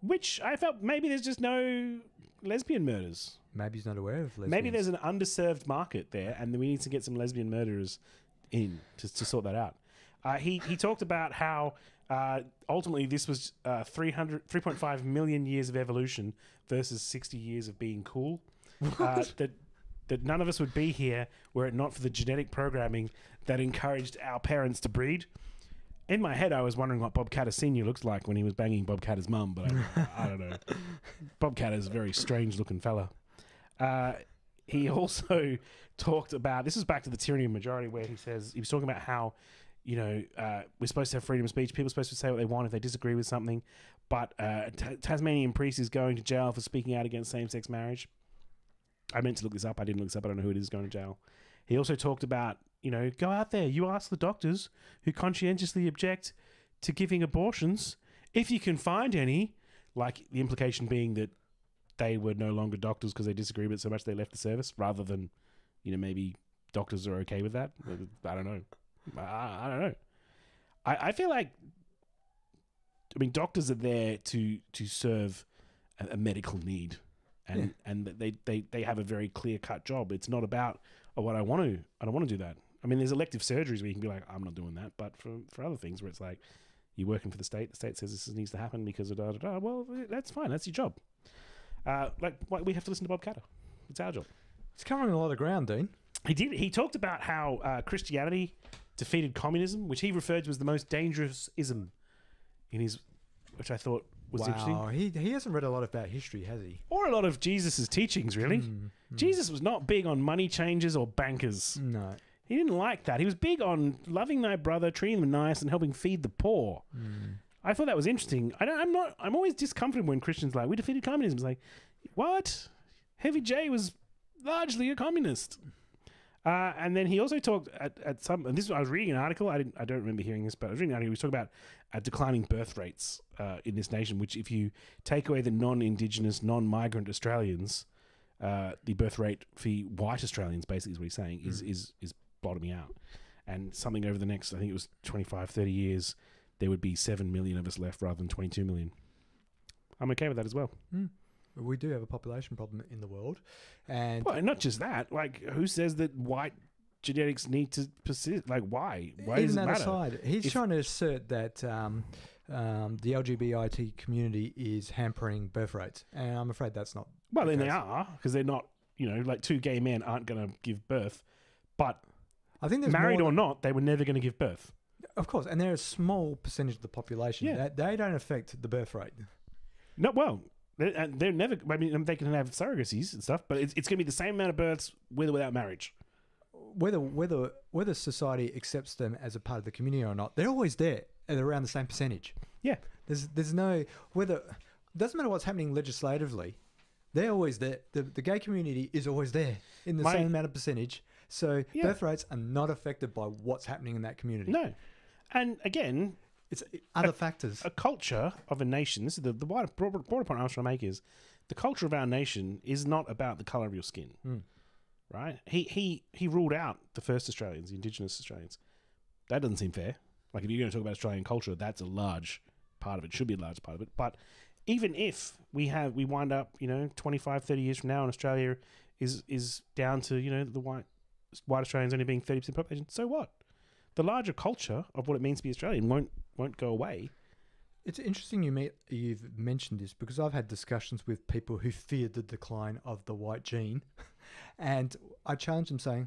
Which I felt maybe there's just no lesbian murders. Maybe he's not aware of lesbians. Maybe there's an underserved market there, and we need to get some lesbian murderers in to sort that out. He talked about how ultimately this was 3.5 million years of evolution versus 60 years of being cool. That none of us would be here were it not for the genetic programming that encouraged our parents to breed. In my head, I was wondering what Bob Catter Sr. looks like when he was banging Bob Catter's mum, but I don't know. Bob Catter's a very strange-looking fella. He also talked about, this is back to the tyranny of majority, where he was talking about how, we're supposed to have freedom of speech. People are supposed to say what they want if they disagree with something. But Tasmanian priest is going to jail for speaking out against same-sex marriage. I meant to look this up. I didn't look this up. I don't know who it is going to jail. He also talked about, go out there. You ask the doctors who conscientiously object to giving abortions, if you can find any, like the implication being that they were no longer doctors because they disagree with it so much they left the service, rather than, maybe doctors are okay with that. I don't know. I don't know. I feel like, doctors are there to serve a medical need. And they have a very clear-cut job. It's not about, I don't want to do that. There's elective surgeries where you can be like, I'm not doing that. But for other things where it's like, you're working for the state says this needs to happen because of da-da-da, well, that's fine. That's your job. We have to listen to Bob Catter. It's our job. He's covering a lot of ground, Dean. He did. He talked about how Christianity defeated communism, which he referred to as the most dangerous ism which I thought was interesting. He hasn't read a lot about history, has he? Or a lot of Jesus's teachings, really. Jesus was not big on money changers or bankers. No. He didn't like that. He was big on loving thy brother, treating them nice, and helping feed the poor. I thought that was interesting. I'm always discomforted when Christians we defeated communism. It's like, what? Heavy J was largely a communist. And then he also talked at some, and I was reading an article, I don't remember hearing this, but I was reading an article, he was talking about declining birth rates in this nation, which if you take away the non-Indigenous, non-migrant Australians, the birth rate for white Australians, basically is what he's saying, is bottoming out. And something over the next, I think it was 25, 30 years, there would be 7 million of us left rather than 22 million. I'm okay with that as well. We do have a population problem in the world. And not just that. Who says that white genetics need to persist? Why? Why does it matter? Aside, he's trying to assert that the LGBT community is hampering birth rates. And I'm afraid that's not Well, then they are, because they're not, two gay men aren't going to give birth. But I think there's married or not, they were never going to give birth. Of course. And they're a small percentage of the population. Yeah. They don't affect the birth rate. No, well... They're never. They can have surrogacies and stuff, but it's going to be the same amount of births with or without marriage. Whether society accepts them as a part of the community or not, they're always there at around the same percentage. Yeah, there's no doesn't matter what's happening legislatively, they're always there. The gay community is always there in the same amount of percentage. So birth rates are not affected by what's happening in that community. No, and again. It's other factors. A culture of a nation, this is the broader point I was trying to make is, the culture of our nation is not about the color of your skin, right? He ruled out the first Australians, the Indigenous Australians. That doesn't seem fair. Like, if you're going to talk about Australian culture, that's a large part of it. Should be a large part of it. But even if we wind up, 25, 30 years from now, and Australia is down to, the white Australians only being 30% population, so what? The larger culture of what it means to be Australian won't go away. It's interesting you've mentioned this, because I've had discussions with people who feared the decline of the white gene, and I challenge them saying,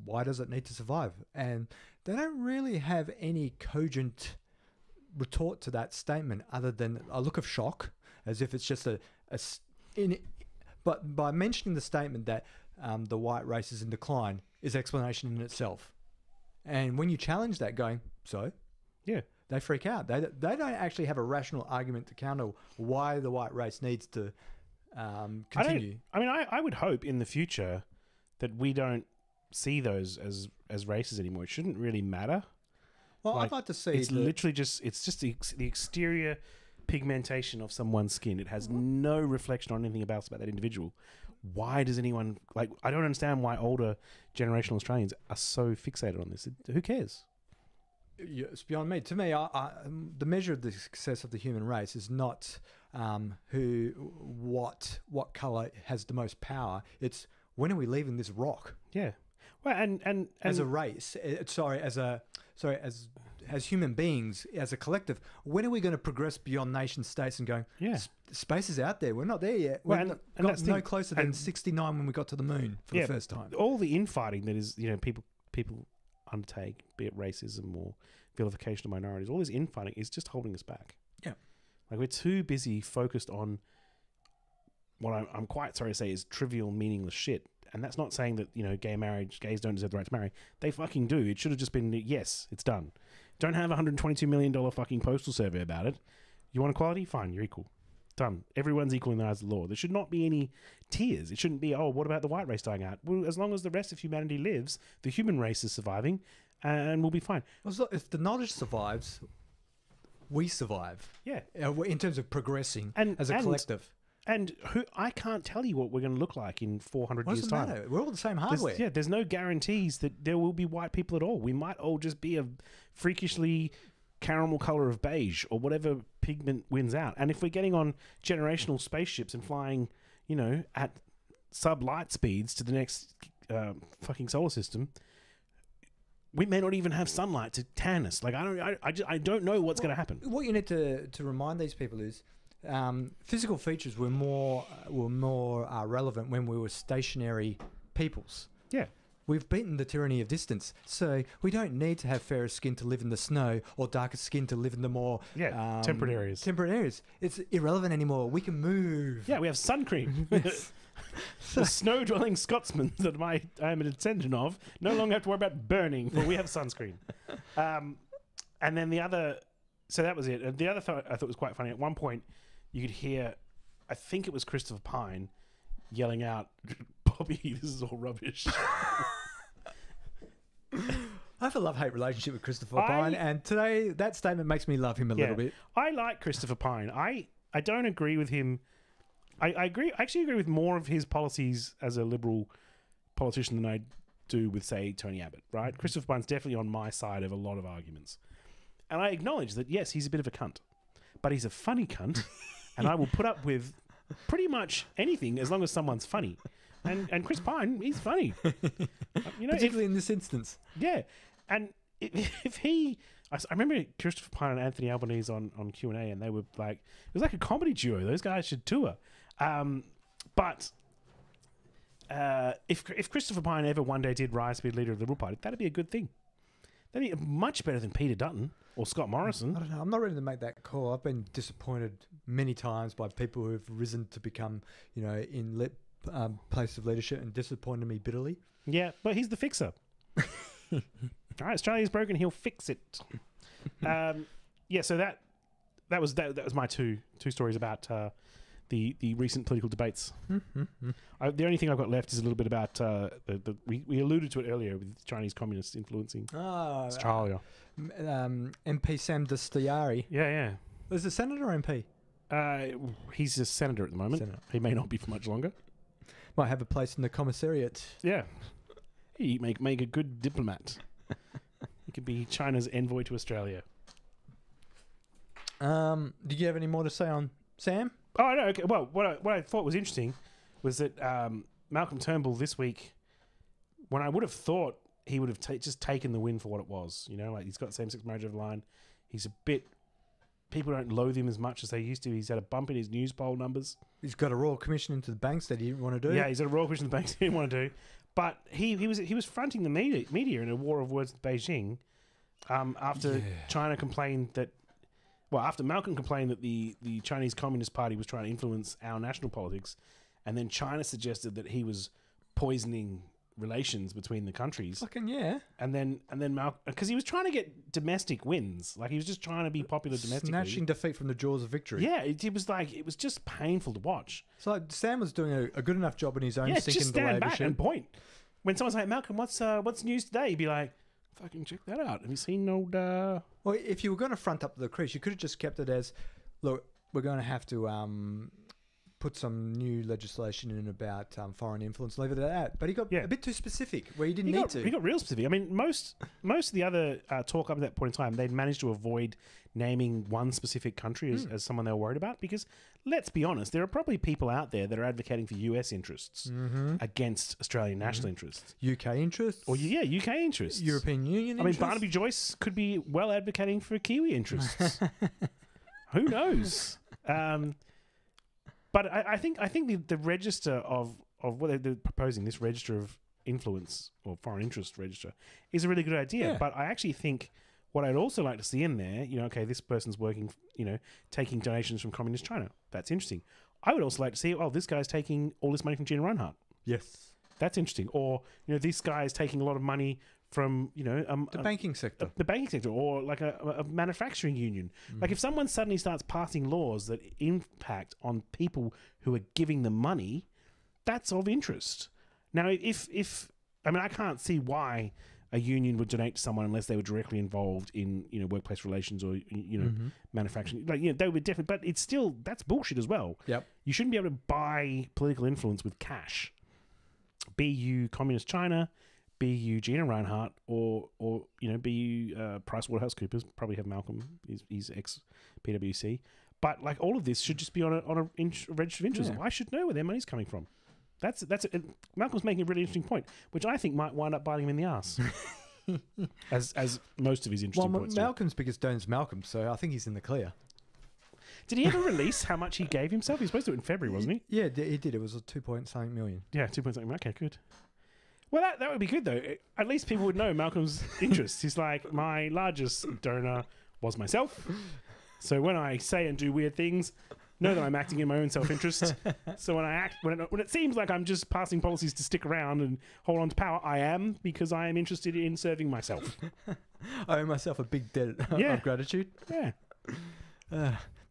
why does it need to survive? And they don't really have any cogent retort to that statement other than a look of shock, as if it's just but by mentioning the statement that the white race is in decline is explanation in itself. And when you challenge that, going, so? Yeah. They freak out. They don't actually have a rational argument to counter why the white race needs to continue. I would hope in the future that we don't see those as races anymore. It shouldn't really matter. Well, I'd like to see... It's literally just the exterior pigmentation of someone's skin. It has no reflection on anything else about that individual. Why does anyone... I don't understand why older generational Australians are so fixated on this. Who cares? It's beyond me. To me, the measure of the success of the human race is not what colour has the most power. It's when are we leaving this rock? Yeah. Well, and as a race, as human beings, as a collective, when are we going to progress beyond nation states and going, space is out there. We're not there yet. We've got no closer than 69 when we got to the moon for the first time. All the infighting that is, people undertake, be it racism or vilification of minorities, all this infighting is just holding us back. Yeah. Like, we're too busy focused on what I'm quite sorry to say is trivial, meaningless shit. And that's not saying that, gays don't deserve the right to marry. They fucking do. It should have just been, yes, it's done. Don't have a $122 million fucking postal survey about it. You want equality? Fine, you're equal. Done. Everyone's equal in the eyes of the law. There should not be any tears. It shouldn't be, what about the white race dying out? Well, as long as the rest of humanity lives, the human race is surviving, and we'll be fine. Well, if the knowledge survives, we survive. Yeah. In terms of progressing as a collective. And I can't tell you what we're going to look like in 400 years' time. Matter? We're all the same hardware. There's no guarantees that there will be white people at all. We might all just be a freakishly caramel color of beige or whatever pigment wins out. And if we're getting on generational spaceships and flying, at sub-light speeds to the next fucking solar system, we may not even have sunlight to tan us. Like, I don't know what's going to happen. What you need to remind these people is physical features were more relevant when we were stationary peoples. Yeah. We've beaten the tyranny of distance, so we don't need to have fairer skin to live in the snow or darker skin to live in the more temperate areas. Temperate areas. It's irrelevant anymore. We can move. Yeah, we have sun cream. The snow-dwelling Scotsmen that I am a descendant of no longer have to worry about burning, for we have sunscreen. And then the other... So that was it. And the other thought I thought was quite funny. At one point, you could hear... I think it was Christopher Pine yelling out, "Bobby, this is all rubbish." I have a love-hate relationship with Christopher Pine, and today that statement makes me love him a little bit. I like Christopher Pine. I don't agree with him. I actually agree with more of his policies as a liberal politician than I do with, say, Tony Abbott, right? Mm-hmm. Christopher Pine's definitely on my side of a lot of arguments. And I acknowledge that, yes, he's a bit of a cunt. But he's a funny cunt, and I will put up with pretty much anything as long as someone's funny. And Chris Pine, he's funny. Particularly in this instance. Yeah. And if he... I remember Christopher Pine and Anthony Albanese on Q&A, and they were like... It was like a comedy duo. Those guys should tour. But if Christopher Pine ever one day did rise to be leader of the Liberal Party, that'd be a good thing. That'd be much better than Peter Dutton or Scott Morrison. I don't know. I'm not ready to make that call. I've been disappointed many times by people who have risen to become, in place of leadership and disappointed me bitterly. Yeah, but he's the fixer. All right, Australia's broken. He'll fix it. So that was my two stories about the recent political debates. The only thing I've got left is a little bit about we alluded to it earlier with Chinese communists influencing Australia. MP Sam Dastyari. Yeah. Was it Senator or MP? He's a senator at the moment. Senator. He may not be for much longer. Might have a place in the commissariat. Yeah. He make a good diplomat. He could be China's envoy to Australia. Did you have any more to say on Sam? Oh, no. Okay. Well, what I thought was interesting was that Malcolm Turnbull this week, when I would have thought he would have just taken the win for what it was, you know, like he's got same-sex marriage over the line. He's a bit... People don't loathe him as much as they used to. He's had a bump in his news poll numbers. He's got a royal commission into the banks that he didn't want to do. Yeah, he's had a royal commission in the banks he didn't want to do. But he was fronting the media in a war of words with Beijing after China complained that... Well, after Malcolm complained that the Chinese Communist Party was trying to influence our national politics, and then China suggested that he was poisoning relations between the countries. Fucking yeah. And then Malcolm, because he was trying to get domestic wins, like he was just trying to be popular domestically. Snatching defeat from the jaws of victory. Yeah, it was just painful to watch. So like, Sam was doing a good enough job in his own Yeah, stinking just stand back ship. and point. When someone's like, Malcolm, what's news today? He'd be like, fucking check that out. Have you seen old... Well, if you were going to front up the crease, you could have just kept it as, look, we're going to have to put some new legislation in about foreign influence, leave it at that. But he got a bit too specific, where he didn't need to. He got real specific. I mean, most of the other talk up to that point in time, they'd managed to avoid naming one specific country as someone they were worried about, because let's be honest, there are probably people out there that are advocating for US interests against Australian national interests. UK interests? Or, UK interests. European Union interests? I mean, Barnaby Joyce could be well advocating for Kiwi interests. Who knows? But I think the register of what they're proposing, this register of influence or foreign interest register, is a really good idea. Yeah. But I actually think what I'd also like to see in there, okay, this person's working, taking donations from communist China. That's interesting. I would also like to see, this guy's taking all this money from Gina Rinehart. Yes. That's interesting. Or, this guy is taking a lot of money from, the banking sector. The banking sector, or like a manufacturing union. Like if someone suddenly starts passing laws that impact on people who are giving them money, that's of interest. Now, I can't see why a union would donate to someone unless they were directly involved in, workplace relations or, manufacturing. Like, they would definitely, but it's still, that's bullshit as well. Yep. You shouldn't be able to buy political influence with cash. Be you Communist China, be you Gina Rinehart, or be you PricewaterhouseCoopers. Probably have Malcolm. He's ex PwC. But like all of this should just be on a register of interest. Yeah. I should know where their money's coming from. That's it. Malcolm's making a really interesting point, which I think might wind up biting him in the ass. as most of his interesting points. Malcolm's biggest donor is Malcolm, so I think he's in the clear. Did he ever release how much he gave himself? He was supposed to do it in February, wasn't he? Yeah, he did. It was a 2.something million. Yeah, 2.something. Okay, good. Well, that would be good, though. At least people would know Malcolm's interests. He's like, my largest donor was myself. So when I say and do weird things, know that I'm acting in my own self-interest. So when it seems like I'm just passing policies to stick around and hold on to power, I am, because I am interested in serving myself. I owe myself a big debt of gratitude. Yeah.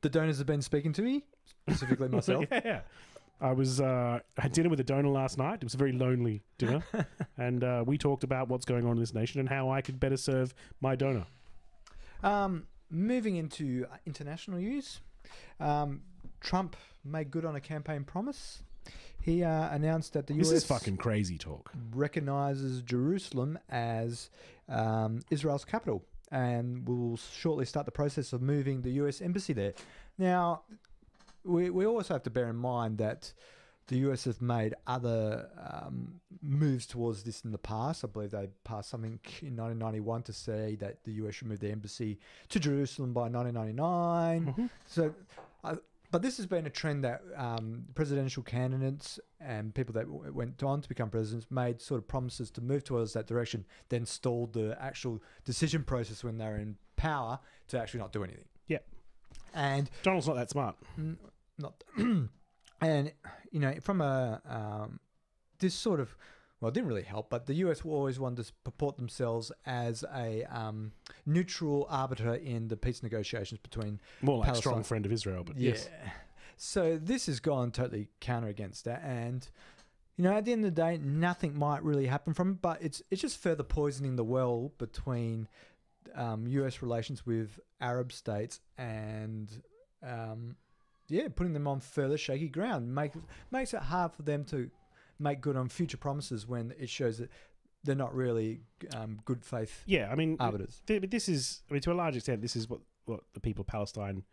The donors have been speaking to me, specifically myself. Yeah. I had dinner with a donor last night. It was a very lonely dinner. And we talked about what's going on in this nation and how I could better serve my donor. Moving into international news, Trump made good on a campaign promise. He announced that the US... This is fucking crazy talk. ...recognises Jerusalem as Israel's capital and will shortly start the process of moving the US embassy there. Now... We also have to bear in mind that the US have made other moves towards this in the past. I believe they passed something in 1991 to say that the US should move their embassy to Jerusalem by 1999. Mm-hmm. So, but this has been a trend that presidential candidates and people that went on to become presidents made sort of promises to move towards that direction, then stalled the actual decision process when they were in power to actually not do anything. Yeah. And Donald's not that smart. Not, and from this sort of, well, it didn't really help, but the US always wanted to purport themselves as a neutral arbiter in the peace negotiations between more like Palestine. Strong friend of Israel, but yes. So this has gone totally counter against that, and at the end of the day, nothing might really happen from it, but it's just further poisoning the well between US relations with Arab states and putting them on further shaky ground makes it hard for them to make good on future promises when it shows that they're not really good faith Yeah, I mean, arbiters. This is, I mean, to a large extent, this is what the people of Palestine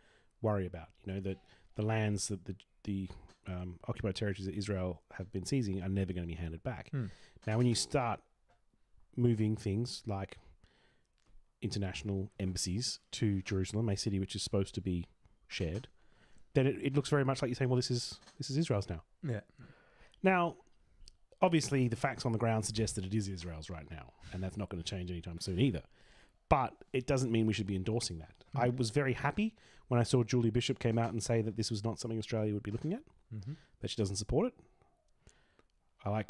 worry about. You know, that the lands that the occupied territories that Israel have been seizing are never going to be handed back. Now, when you start moving things like international embassies to Jerusalem, a city which is supposed to be shared, then it looks very much like you're saying, well, this is Israel's now. Yeah. Now, obviously, the facts on the ground suggest that it is Israel's right now, and that's not going to change anytime soon either. But it doesn't mean we should be endorsing that. I was very happy when I saw Julie Bishop came out and say that this was not something Australia would be looking at, that she doesn't support it. I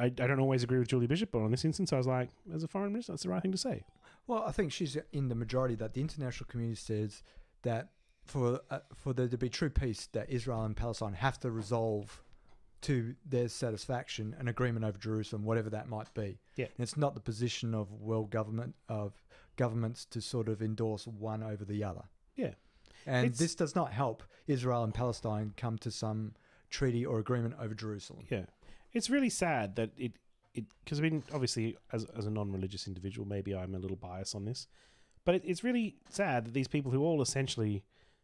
don't always agree with Julie Bishop, but on this instance, I was like, as a foreign minister, that's the right thing to say. Well, I think she's in the majority that the international community says that for there to be true peace, that Israel and Palestine have to resolve to their satisfaction an agreement over Jerusalem, whatever that might be. Yeah. And it's not the position of governments to sort of endorse one over the other. Yeah. And this does not help Israel and Palestine come to some treaty or agreement over Jerusalem. Yeah. It's really sad that because I mean, obviously, as a non-religious individual, maybe I'm a little biased on this, but it's really sad that these people who all essentially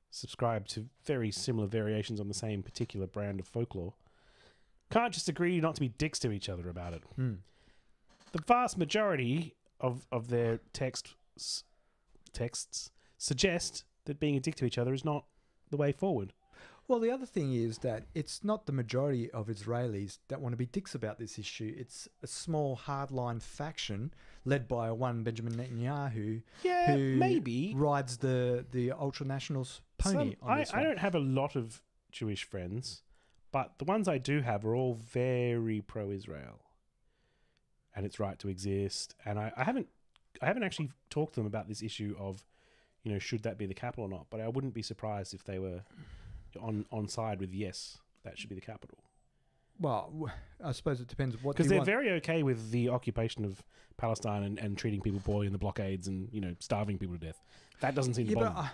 subscribe to very similar variations on the same particular brand of folklore can't just agree not to be dicks to each other about it. The vast majority of their texts suggest that being a dick to each other is not the way forward. Well, the other thing is that it's not the majority of Israelis that want to be dicks about this issue. It's a small hardline faction led by one Benjamin Netanyahu who maybe rides the ultra-nationals pony on this one. I don't have a lot of Jewish friends, but the ones I do have are all very pro-Israel and its right to exist. And I haven't actually talked to them about this issue of, you know, should that be the capital or not? But I wouldn't be surprised if they were on side with yes, that should be the capital. Well, I suppose it depends what because they're very okay with the occupation of Palestine and treating people poorly in the blockades and, you know, starving people to death. That doesn't seem to bother them.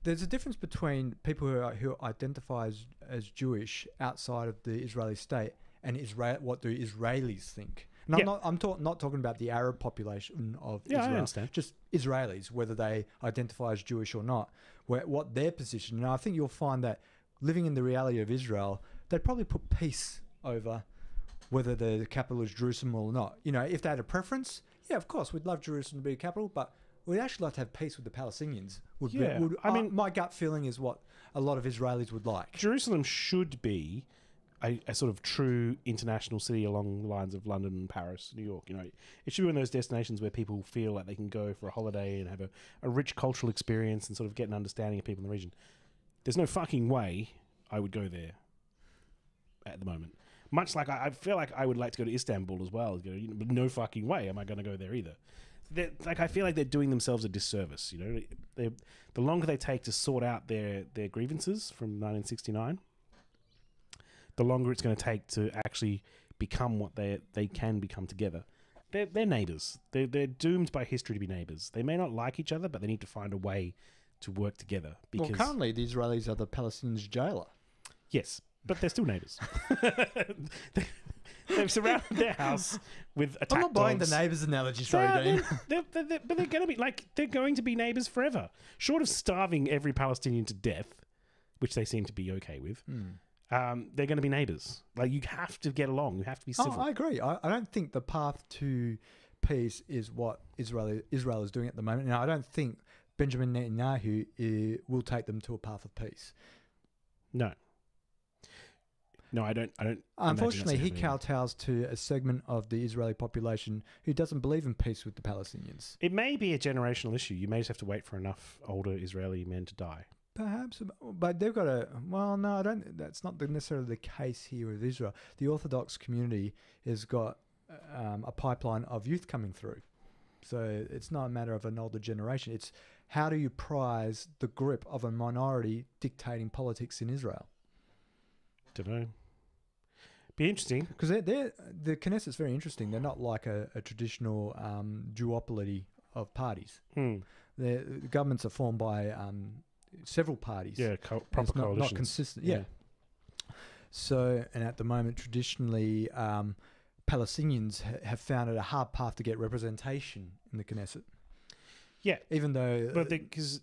There's a difference between people who identify as Jewish outside of the Israeli state and what do Israelis think. And I'm not talking about the Arab population of Israel. I understand. Just Israelis, whether they identify as Jewish or not, what their position. And I think you'll find that living in the reality of Israel, they'd probably put peace over whether the capital is Jerusalem or not. You know, if they had a preference, yeah, of course, we'd love Jerusalem to be a capital, but we'd actually like to have peace with the Palestinians. My gut feeling is what a lot of Israelis would like. Jerusalem should be a sort of true international city along the lines of London, Paris, New York. You know, it should be one of those destinations where people feel like they can go for a holiday and have a rich cultural experience and sort of get an understanding of people in the region. There's no fucking way I would go there at the moment. Much like I feel like I would like to go to Istanbul as well, but no fucking way am I going to go there either. I feel like they're doing themselves a disservice. You know, the longer they take to sort out their grievances from 1969, the longer it's going to take to actually become what they can become together. They're neighbours. They're doomed by history to be neighbours. They may not like each other, but they need to find a way to work together. Because currently the Israelis are the Palestinians' jailer. Yes, but they're still neighbours. They've surrounded their house with attack dogs. I'm not buying the neighbours analogy, sorry, Dean. But they're going to be neighbours forever. Short of starving every Palestinian to death, which they seem to be okay with. They're going to be neighbours. Like, you have to get along. You have to be civil. I agree. I don't think the path to peace is what Israel is doing at the moment. Now, I don't think Benjamin Netanyahu will take them to a path of peace. No, I don't. Unfortunately, he kowtows to a segment of the Israeli population who doesn't believe in peace with the Palestinians. It may be a generational issue. You may just have to wait for enough older Israeli men to die. Perhaps, but they've got a... Well, no, I don't. That's not necessarily the case here with Israel. The Orthodox community has got a pipeline of youth coming through. So it's not a matter of an older generation. It's how do you prize the grip of a minority dictating politics in Israel? Don't know. Be interesting. Because the Knesset's very interesting. They're not like a traditional duopoly of parties. The governments are formed by several parties. Yeah, And proper it's not coalitions. consistent. Yeah. Yeah. So, and at the moment, traditionally, Palestinians have found it a hard path to get representation in the Knesset. Yeah. Even though, But because,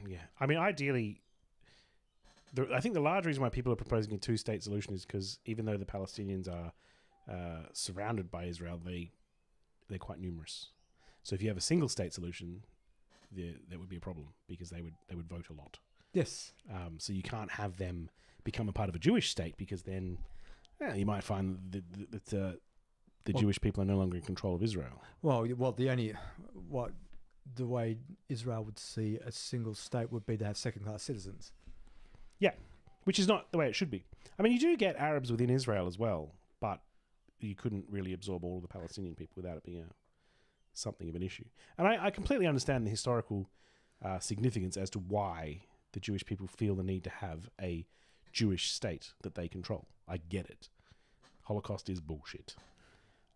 yeah, I mean, ideally, I think the large reason why people are proposing a two-state solution is because even though the Palestinians are surrounded by Israel, they're quite numerous. So if you have a single-state solution, there would be a problem because they would vote a lot. yes, So you can't have them become a part of a Jewish state because then you might find that the Jewish people are no longer in control of Israel. well, the way Israel would see a single state would be to have second-class citizens. Which is not the way it should be. I mean, you do get Arabs within Israel as well, but you couldn't really absorb all of the Palestinian people without it being something of an issue. And I completely understand the historical significance as to why the Jewish people feel the need to have a Jewish state that they control. I get it. Holocaust is bullshit.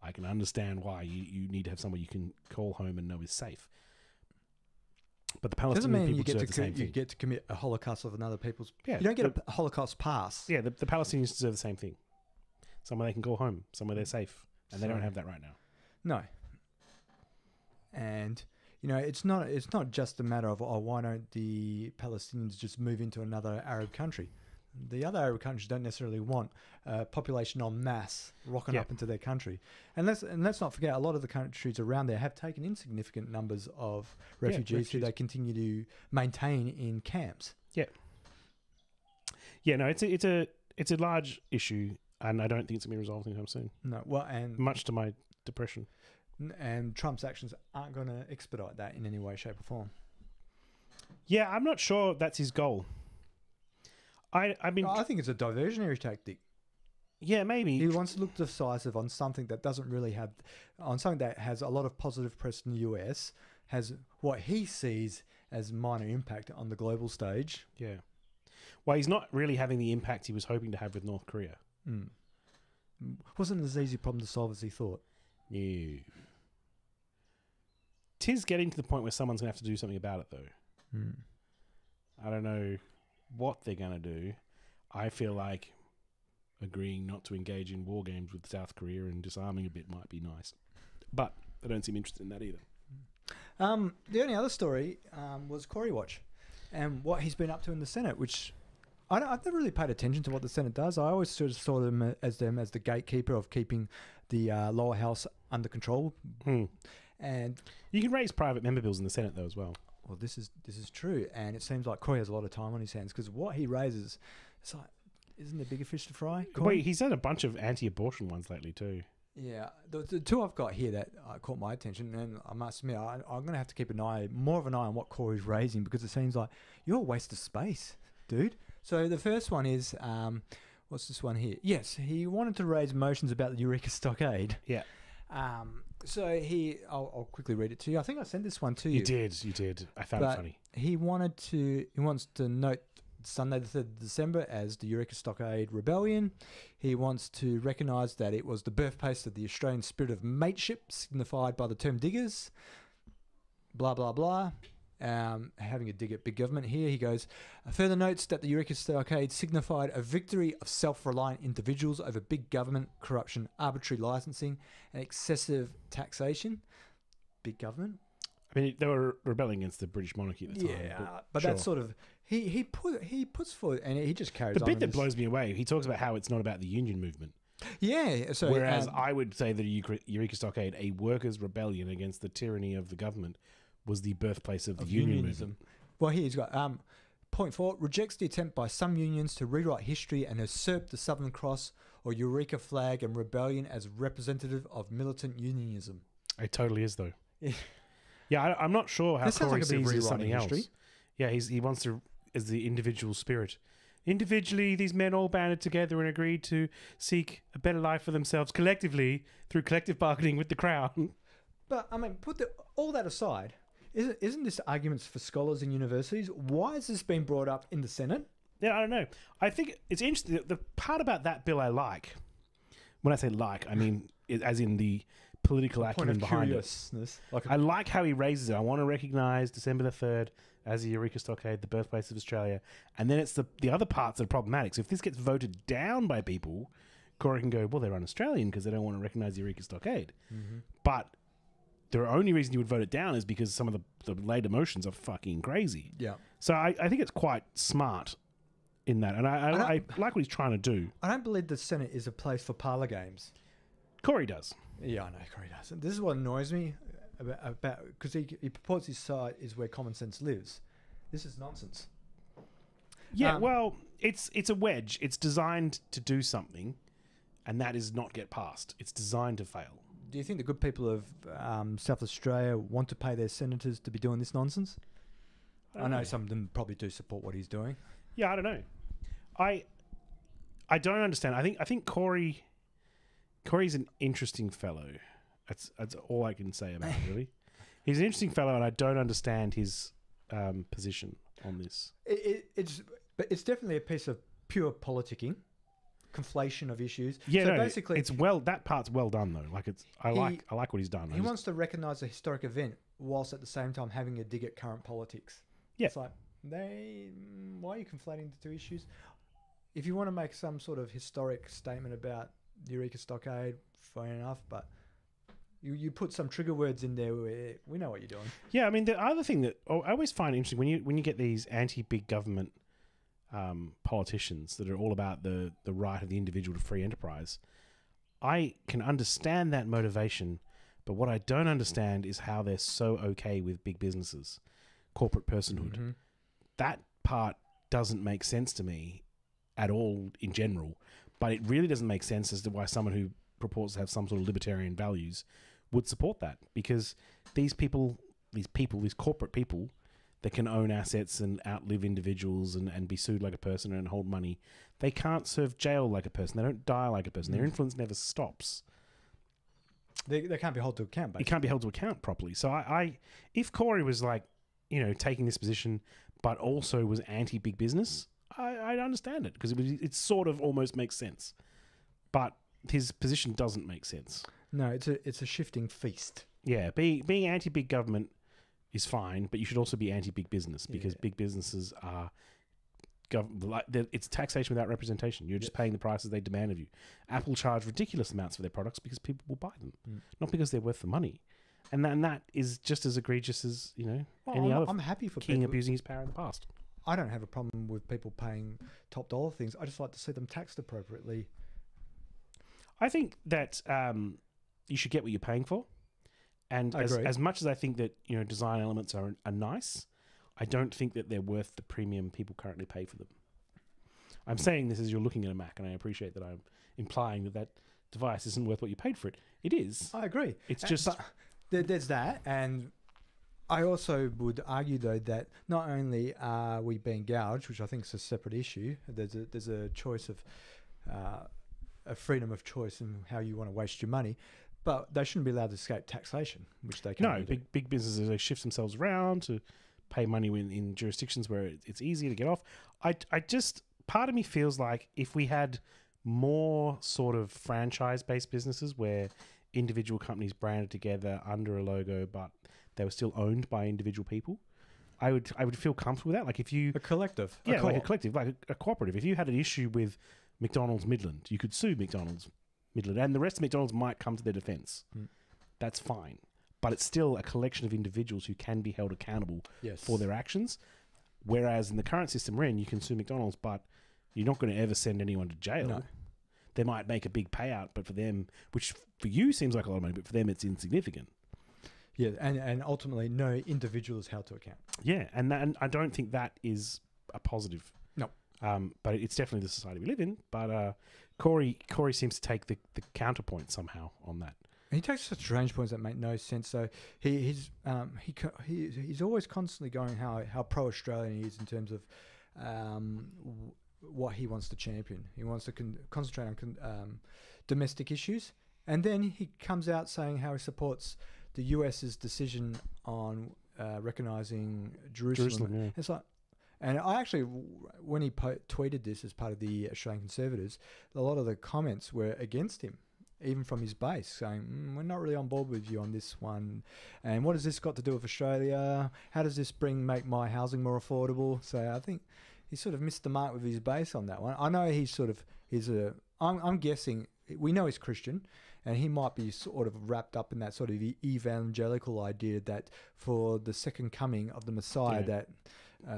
I can understand why you need to have somewhere you can call home and know is safe. But the Doesn't Palestinian mean people deserve the same you thing. get to commit a Holocaust of another people's. Yeah, You don't get a Holocaust pass. Yeah, the Palestinians deserve the same thing. Somewhere they can call home, somewhere they're safe. And they don't have that right now. No. And it's not just a matter of why don't the Palestinians just move into another Arab country? The other Arab countries don't necessarily want population en masse rocking up into their country. And let's not forget, a lot of the countries around there have taken in significant numbers of refugees who they continue to maintain in camps. Yeah, no, it's a large issue, and I don't think it's going to be resolved anytime soon. No, well, and much to my depression. And Trump's actions aren't going to expedite that in any way, shape, or form. Yeah, I'm not sure that's his goal. I mean, I think it's a diversionary tactic. Yeah, maybe. He wants to look decisive on something that doesn't really have, on something that has a lot of positive press in the US, has what he sees as minor impact on the global stage. Yeah. Well, he's not really having the impact he was hoping to have with North Korea. Wasn't as easy a problem to solve as he thought. No. Tis getting to the point where someone's going to have to do something about it, though. I don't know what they're going to do. I feel like agreeing not to engage in war games with South Korea and disarming a bit might be nice. But they don't seem interested in that either. The only other story was Corey Watch and what he's been up to in the Senate, which I've never really paid attention to what the Senate does. I always sort of saw them as the gatekeeper of keeping the lower house under control. And you can raise private member bills in the Senate, though, as well. Well, this is true, and it seems like Corey has a lot of time on his hands because what he raises, it's like, isn't there bigger fish to fry? Corey? Wait, he's done a bunch of anti-abortion ones lately too. Yeah, the two I've got here that caught my attention, and I must admit, I'm going to have to keep more of an eye on what Corey's raising because it seems like you're a waste of space, dude. So the first one is, what's this one here? Yes, he wanted to raise motions about the Eureka Stockade. Yeah. So I'll quickly read it to you. I think I sent this one to you. You did. I found it funny. He wants to note Sunday the 3rd of December as the Eureka Stockade Rebellion. He wants to recognise that it was the birthplace of the Australian spirit of mateship, signified by the term diggers. Blah, blah, blah. Having a dig at big government here, he goes, further notes that the Eureka Stockade signified a victory of self-reliant individuals over big government, corruption, arbitrary licensing, and excessive taxation. Big government? I mean, they were rebelling against the British monarchy at the time. Yeah, but that's sort of he puts forward, and he just carries the on. bit that blows me away. He talks about how it's not about the union movement. Yeah. So whereas I would say that Eureka Stockade, a workers' rebellion against the tyranny of the government, was the birthplace of the union movement. Well, he's got point 4 rejects the attempt by some unions to rewrite history and usurp the Southern Cross or Eureka flag and rebellion as representative of militant unionism. It totally is, though. Yeah, I'm not sure how Corey sees it as something else. Yeah, he wants to as the individual spirit. Individually, these men all banded together and agreed to seek a better life for themselves collectively through collective bargaining with the Crown. But I mean, put all that aside. Isn't this arguments for scholars in universities? Why has this been brought up in the Senate? Yeah, I don't know. I think it's interesting. The part about that bill I like, when I say like, I mean as in the political Point acumen of behind it. curiousness. Like I like how he raises it. I want to recognise December the 3rd as the Eureka Stockade, the birthplace of Australia. And then it's the other parts that are problematic. So if this gets voted down by people, Corey can go, well, they're un-Australian because they don't want to recognise the Eureka Stockade. Mm-hmm. But the only reason you would vote it down is because some of the later motions are fucking crazy. Yeah. So I think it's quite smart in that. And I like what he's trying to do. I don't believe the Senate is a place for parlour games. Corey does. Yeah, I know Corey does. This is what annoys me about because he purports his side is where common sense lives. This is nonsense. Yeah, well, it's a wedge. It's designed to do something, and that is not get passed. It's designed to fail. Do you think the good people of South Australia want to pay their senators to be doing this nonsense? I know some of them probably do support what he's doing. Yeah, I don't know. I don't understand. I think Corey's an interesting fellow. That's all I can say about it, really. He's an interesting fellow, and I don't understand his position on this. It's definitely a piece of pure politicking, conflation of issues. Yeah, so no, basically, it's that part's well done though. Like I like what he's done. He wants to recognise a historic event whilst at the same time having a dig at current politics. Yeah, it's like why are you conflating the two issues? If you want to make some sort of historic statement about the Eureka Stockade, fair enough, but you put some trigger words in there where we know what you're doing. Yeah, I mean the other thing that I always find interesting when you get these anti-big government politicians that are all about the right of the individual to free enterprise, I can understand that motivation, but what I don't understand is how they're so okay with big businesses, corporate personhood. Mm-hmm. That part doesn't make sense to me at all in general, but it really doesn't make sense as to why someone who purports to have some sort of libertarian values would support that, because these corporate people that can own assets and outlive individuals and be sued like a person and hold money, they can't serve jail like a person. They don't die like a person. Their influence never stops. They can't be held to account. Basically. It can't be held to account properly. So if Corey was like, taking this position, but also was anti-big business, I'd understand it because it sort of almost makes sense. But his position doesn't make sense. No, it's a shifting feast. Yeah, being anti-big government is fine, but you should also be anti-big business because big businesses are it's taxation without representation. You're just paying the prices they demand of you. Apple charge ridiculous amounts for their products because people will buy them, not because they're worth the money. And that is just as egregious as any other. I'm happy for king people abusing his power in the past. I don't have a problem with people paying top dollar things. I just like to see them taxed appropriately. I think that you should get what you're paying for. And as much as I think that design elements are nice, I don't think that they're worth the premium people currently pay for them. I'm saying this as you're looking at a Mac, and I appreciate that I'm implying that device isn't worth what you paid for it. It is. I agree. It's just... But there's that, and I also would argue, though, that not only are we being gouged, which I think is a separate issue, there's a choice of... a freedom of choice in how you want to waste your money, but they shouldn't be allowed to escape taxation, which they can't. No, big businesses, they shift themselves around to pay money in jurisdictions where it's easier to get off. I just, part of me feels like if we had more sort of franchise-based businesses where individual companies branded together under a logo, but they were still owned by individual people, I would feel comfortable with that. Like if you... A collective. Yeah, like a collective, like a cooperative. If you had an issue with McDonald's Midland, you could sue McDonald's Midland, and the rest of McDonald's might come to their defense. That's fine, but it's still a collection of individuals who can be held accountable for their actions. Whereas in the current system we're in, you can sue McDonald's, but you're not going to ever send anyone to jail. No. They might make a big payout, but for them, which for you seems like a lot of money, but for them it's insignificant. Yeah, and ultimately no individual is held to account. Yeah, and I don't think that is a positive. No. But it's definitely the society we live in. But Corey seems to take the counterpoint somehow on that. He takes such strange points that make no sense. So he's always constantly going how pro-Australian he is in terms of what he wants to champion. He wants to concentrate on domestic issues, and then he comes out saying how he supports the US's decision on recognising Jerusalem. Yeah. It's like. And I actually, when he tweeted this as part of the Australian Conservatives, a lot of the comments were against him. even from his base, saying, we're not really on board with you on this one. And what has this got to do with Australia? How does this make my housing more affordable? So I think he sort of missed the mark with his base on that one. I know I'm guessing, we know he's Christian, and he might be sort of wrapped up in that sort of evangelical idea that for the second coming of the Messiah, that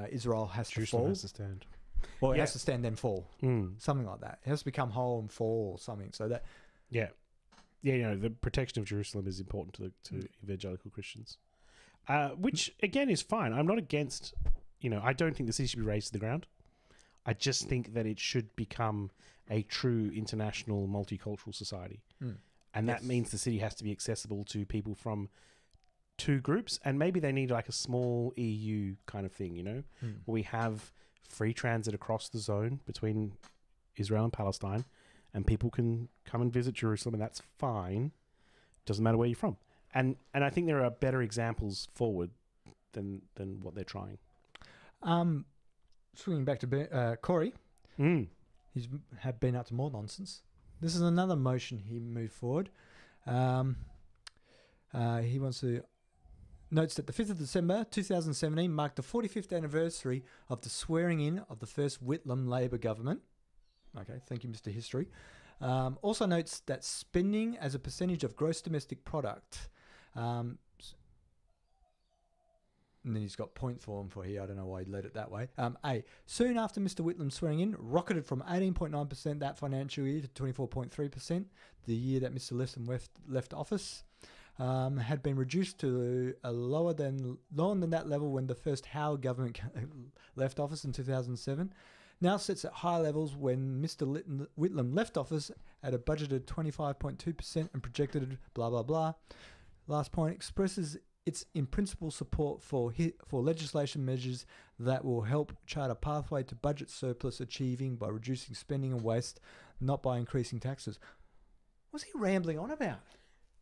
Israel has Jerusalem to fall. has to stand. Well, it has to stand then fall. Mm. Something like that. It has to become whole and fall or something. So that... Yeah, the protection of Jerusalem is important to evangelical Christians, which again is fine. I'm not against, I don't think the city should be razed to the ground. I just think that it should become a true international multicultural society, and that means the city has to be accessible to people from two groups, and maybe they need like a small EU kind of thing, where we have free transit across the zone between Israel and Palestine. And people can come and visit Jerusalem, and that's fine. Doesn't matter where you're from. And I think there are better examples forward than what they're trying. Swinging back to Corey, he's had been up to more nonsense. This is another motion he moved forward. He notes that the 5th of December 2017 marked the 45th anniversary of the swearing in of the first Whitlam Labor government. Okay, thank you, Mr. History. Also notes that spending as a percentage of gross domestic product, and then he's got point form for here. I don't know why he led it that way. Soon after Mr. Whitlam's swearing in, rocketed from 18.9% that financial year to 24.3%, the year that Mr. Whitlam left office. Had been reduced to a lower than that level when the first Howard government left office in 2007. Now sits at high levels when Mr. Whitlam left office at a budgeted 25.2% and projected blah, blah, blah. Last point, expresses its in principle support for legislation measures that will help chart a pathway to budget surplus achieving by reducing spending and waste, not by increasing taxes. What's he rambling on about?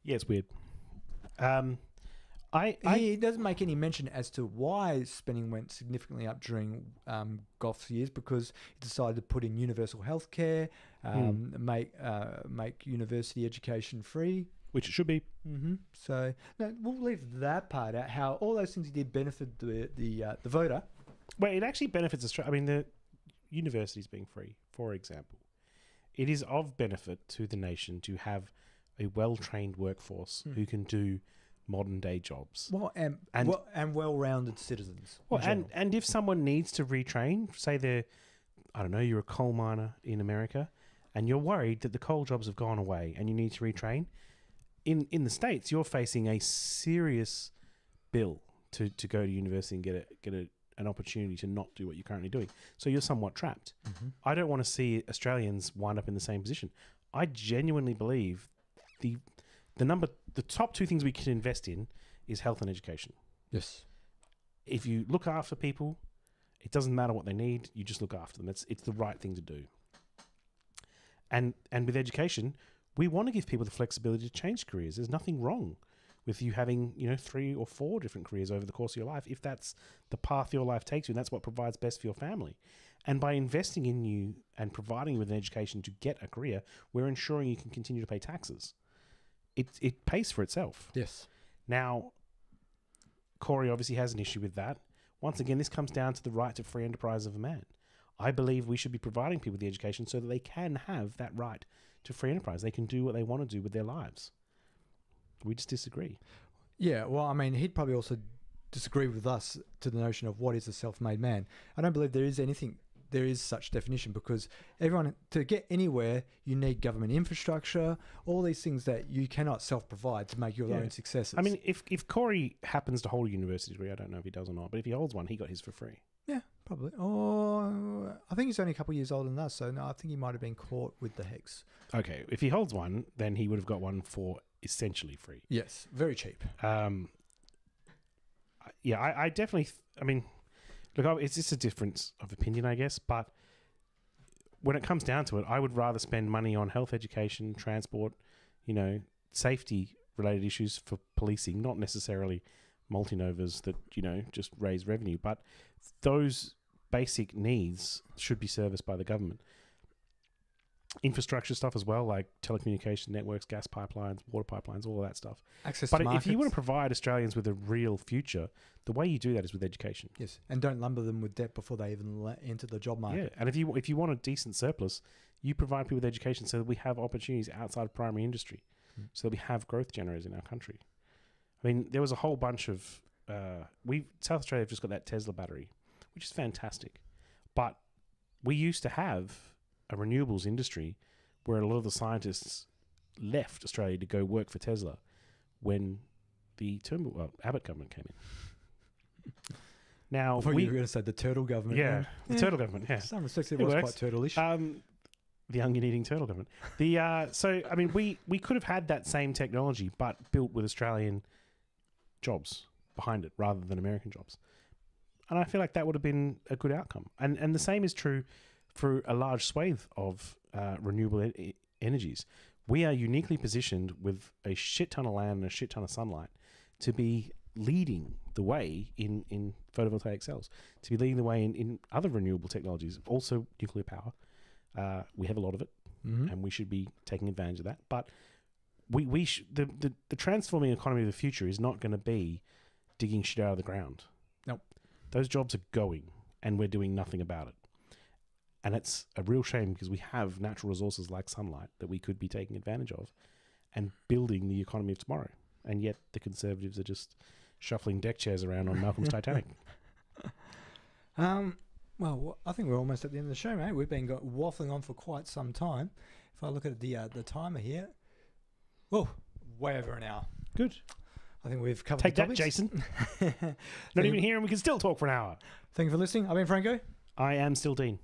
Yeah, it's weird. He doesn't make any mention as to why spending went significantly up during Goff's years, because he decided to put in universal health care, make university education free. Which it should be. Mm-hmm. So no, we'll leave that part out, how all those things he did benefited the voter. Well, it actually benefits Australia. I mean, the universities being free, for example. It is of benefit to the nation to have a well-trained workforce who can do modern day jobs. Well, and well-rounded citizens. Well, and if someone needs to retrain, say you're a coal miner in America, and you're worried that the coal jobs have gone away, and you need to retrain. In the States, you're facing a serious bill to go to university and get an opportunity to not do what you're currently doing. So you're somewhat trapped. Mm-hmm. I don't want to see Australians wind up in the same position. I genuinely believe the top two things we can invest in is health and education. Yes. If you look after people, it doesn't matter what they need. You just look after them. It's the right thing to do. And with education, we want to give people the flexibility to change careers. There's nothing wrong with you having 3 or 4 different careers over the course of your life, if that's the path your life takes you, and that's what provides best for your family. And by investing in you and providing you with an education to get a career, we're ensuring you can continue to pay taxes. It pays for itself. Yes. Now, Corey obviously has an issue with that. Once again, this comes down to the right to free enterprise of a man. I believe we should be providing people with the education so that they can have that right to free enterprise. They can do what they want to do with their lives. We just disagree. Yeah, well, I mean, he'd probably also disagree with us to the notion of what is a self-made man. I don't believe there is such definition, because everyone, to get anywhere, you need government infrastructure, all these things that you cannot self-provide to make your own successes. I mean, if Corey happens to hold a university degree, I don't know if he does or not, but if he holds one, he got his for free. Yeah, probably. Or I think he's only a couple of years older than us, so no, I think he might have been caught with the hex. Okay, if he holds one, then he would have got one for essentially free. Yes, very cheap. I definitely... I mean, look, it's just a difference of opinion, I guess, but when it comes down to it, I would rather spend money on health, education, transport, safety-related issues for policing, not necessarily multinovas that, just raise revenue, but those basic needs should be serviced by the government. infrastructure stuff as well, like telecommunication networks, gas pipelines, water pipelines, all of that stuff. Access But to markets. if you want to provide Australians with a real future, the way you do that is with education. Yes, and don't lumber them with debt before they even enter the job market. Yeah, and if you want a decent surplus, you provide people with education so that we have opportunities outside of primary industry, so that we have growth generators in our country. I mean, there was a whole bunch of South Australia have just got that Tesla battery, which is fantastic, but we used to have a renewables industry where a lot of the scientists left Australia to go work for Tesla when the Abbott government came in. Now, I thought you were going to say the turtle government. yeah, the turtle government, yeah. In some respects, it It was works. quite turtle-ish. The onion-eating turtle government. So, I mean, we could have had that same technology, but built with Australian jobs behind it rather than American jobs. And I feel like that would have been a good outcome. And the same is true for a large swathe of renewable energies. We are uniquely positioned with a shit ton of land and a shit ton of sunlight to be leading the way in photovoltaic cells, to be leading the way in other renewable technologies, also nuclear power. We have a lot of it, and we should be taking advantage of that. But the transforming economy of the future is not going to be digging shit out of the ground. Nope. Those jobs are going, and we're doing nothing about it. And it's a real shame because we have natural resources like sunlight that we could be taking advantage of and building the economy of tomorrow. And yet the Conservatives are just shuffling deck chairs around on Malcolm's Titanic. Well, I think we're almost at the end of the show, mate. We've been waffling on for quite some time. If I look at the timer here, oh, way over an hour. Good. I think we've covered Take the that, topics. Jason. Not even here and we can still talk for an hour. Thank you for listening. I've been Franco. I am still Dean.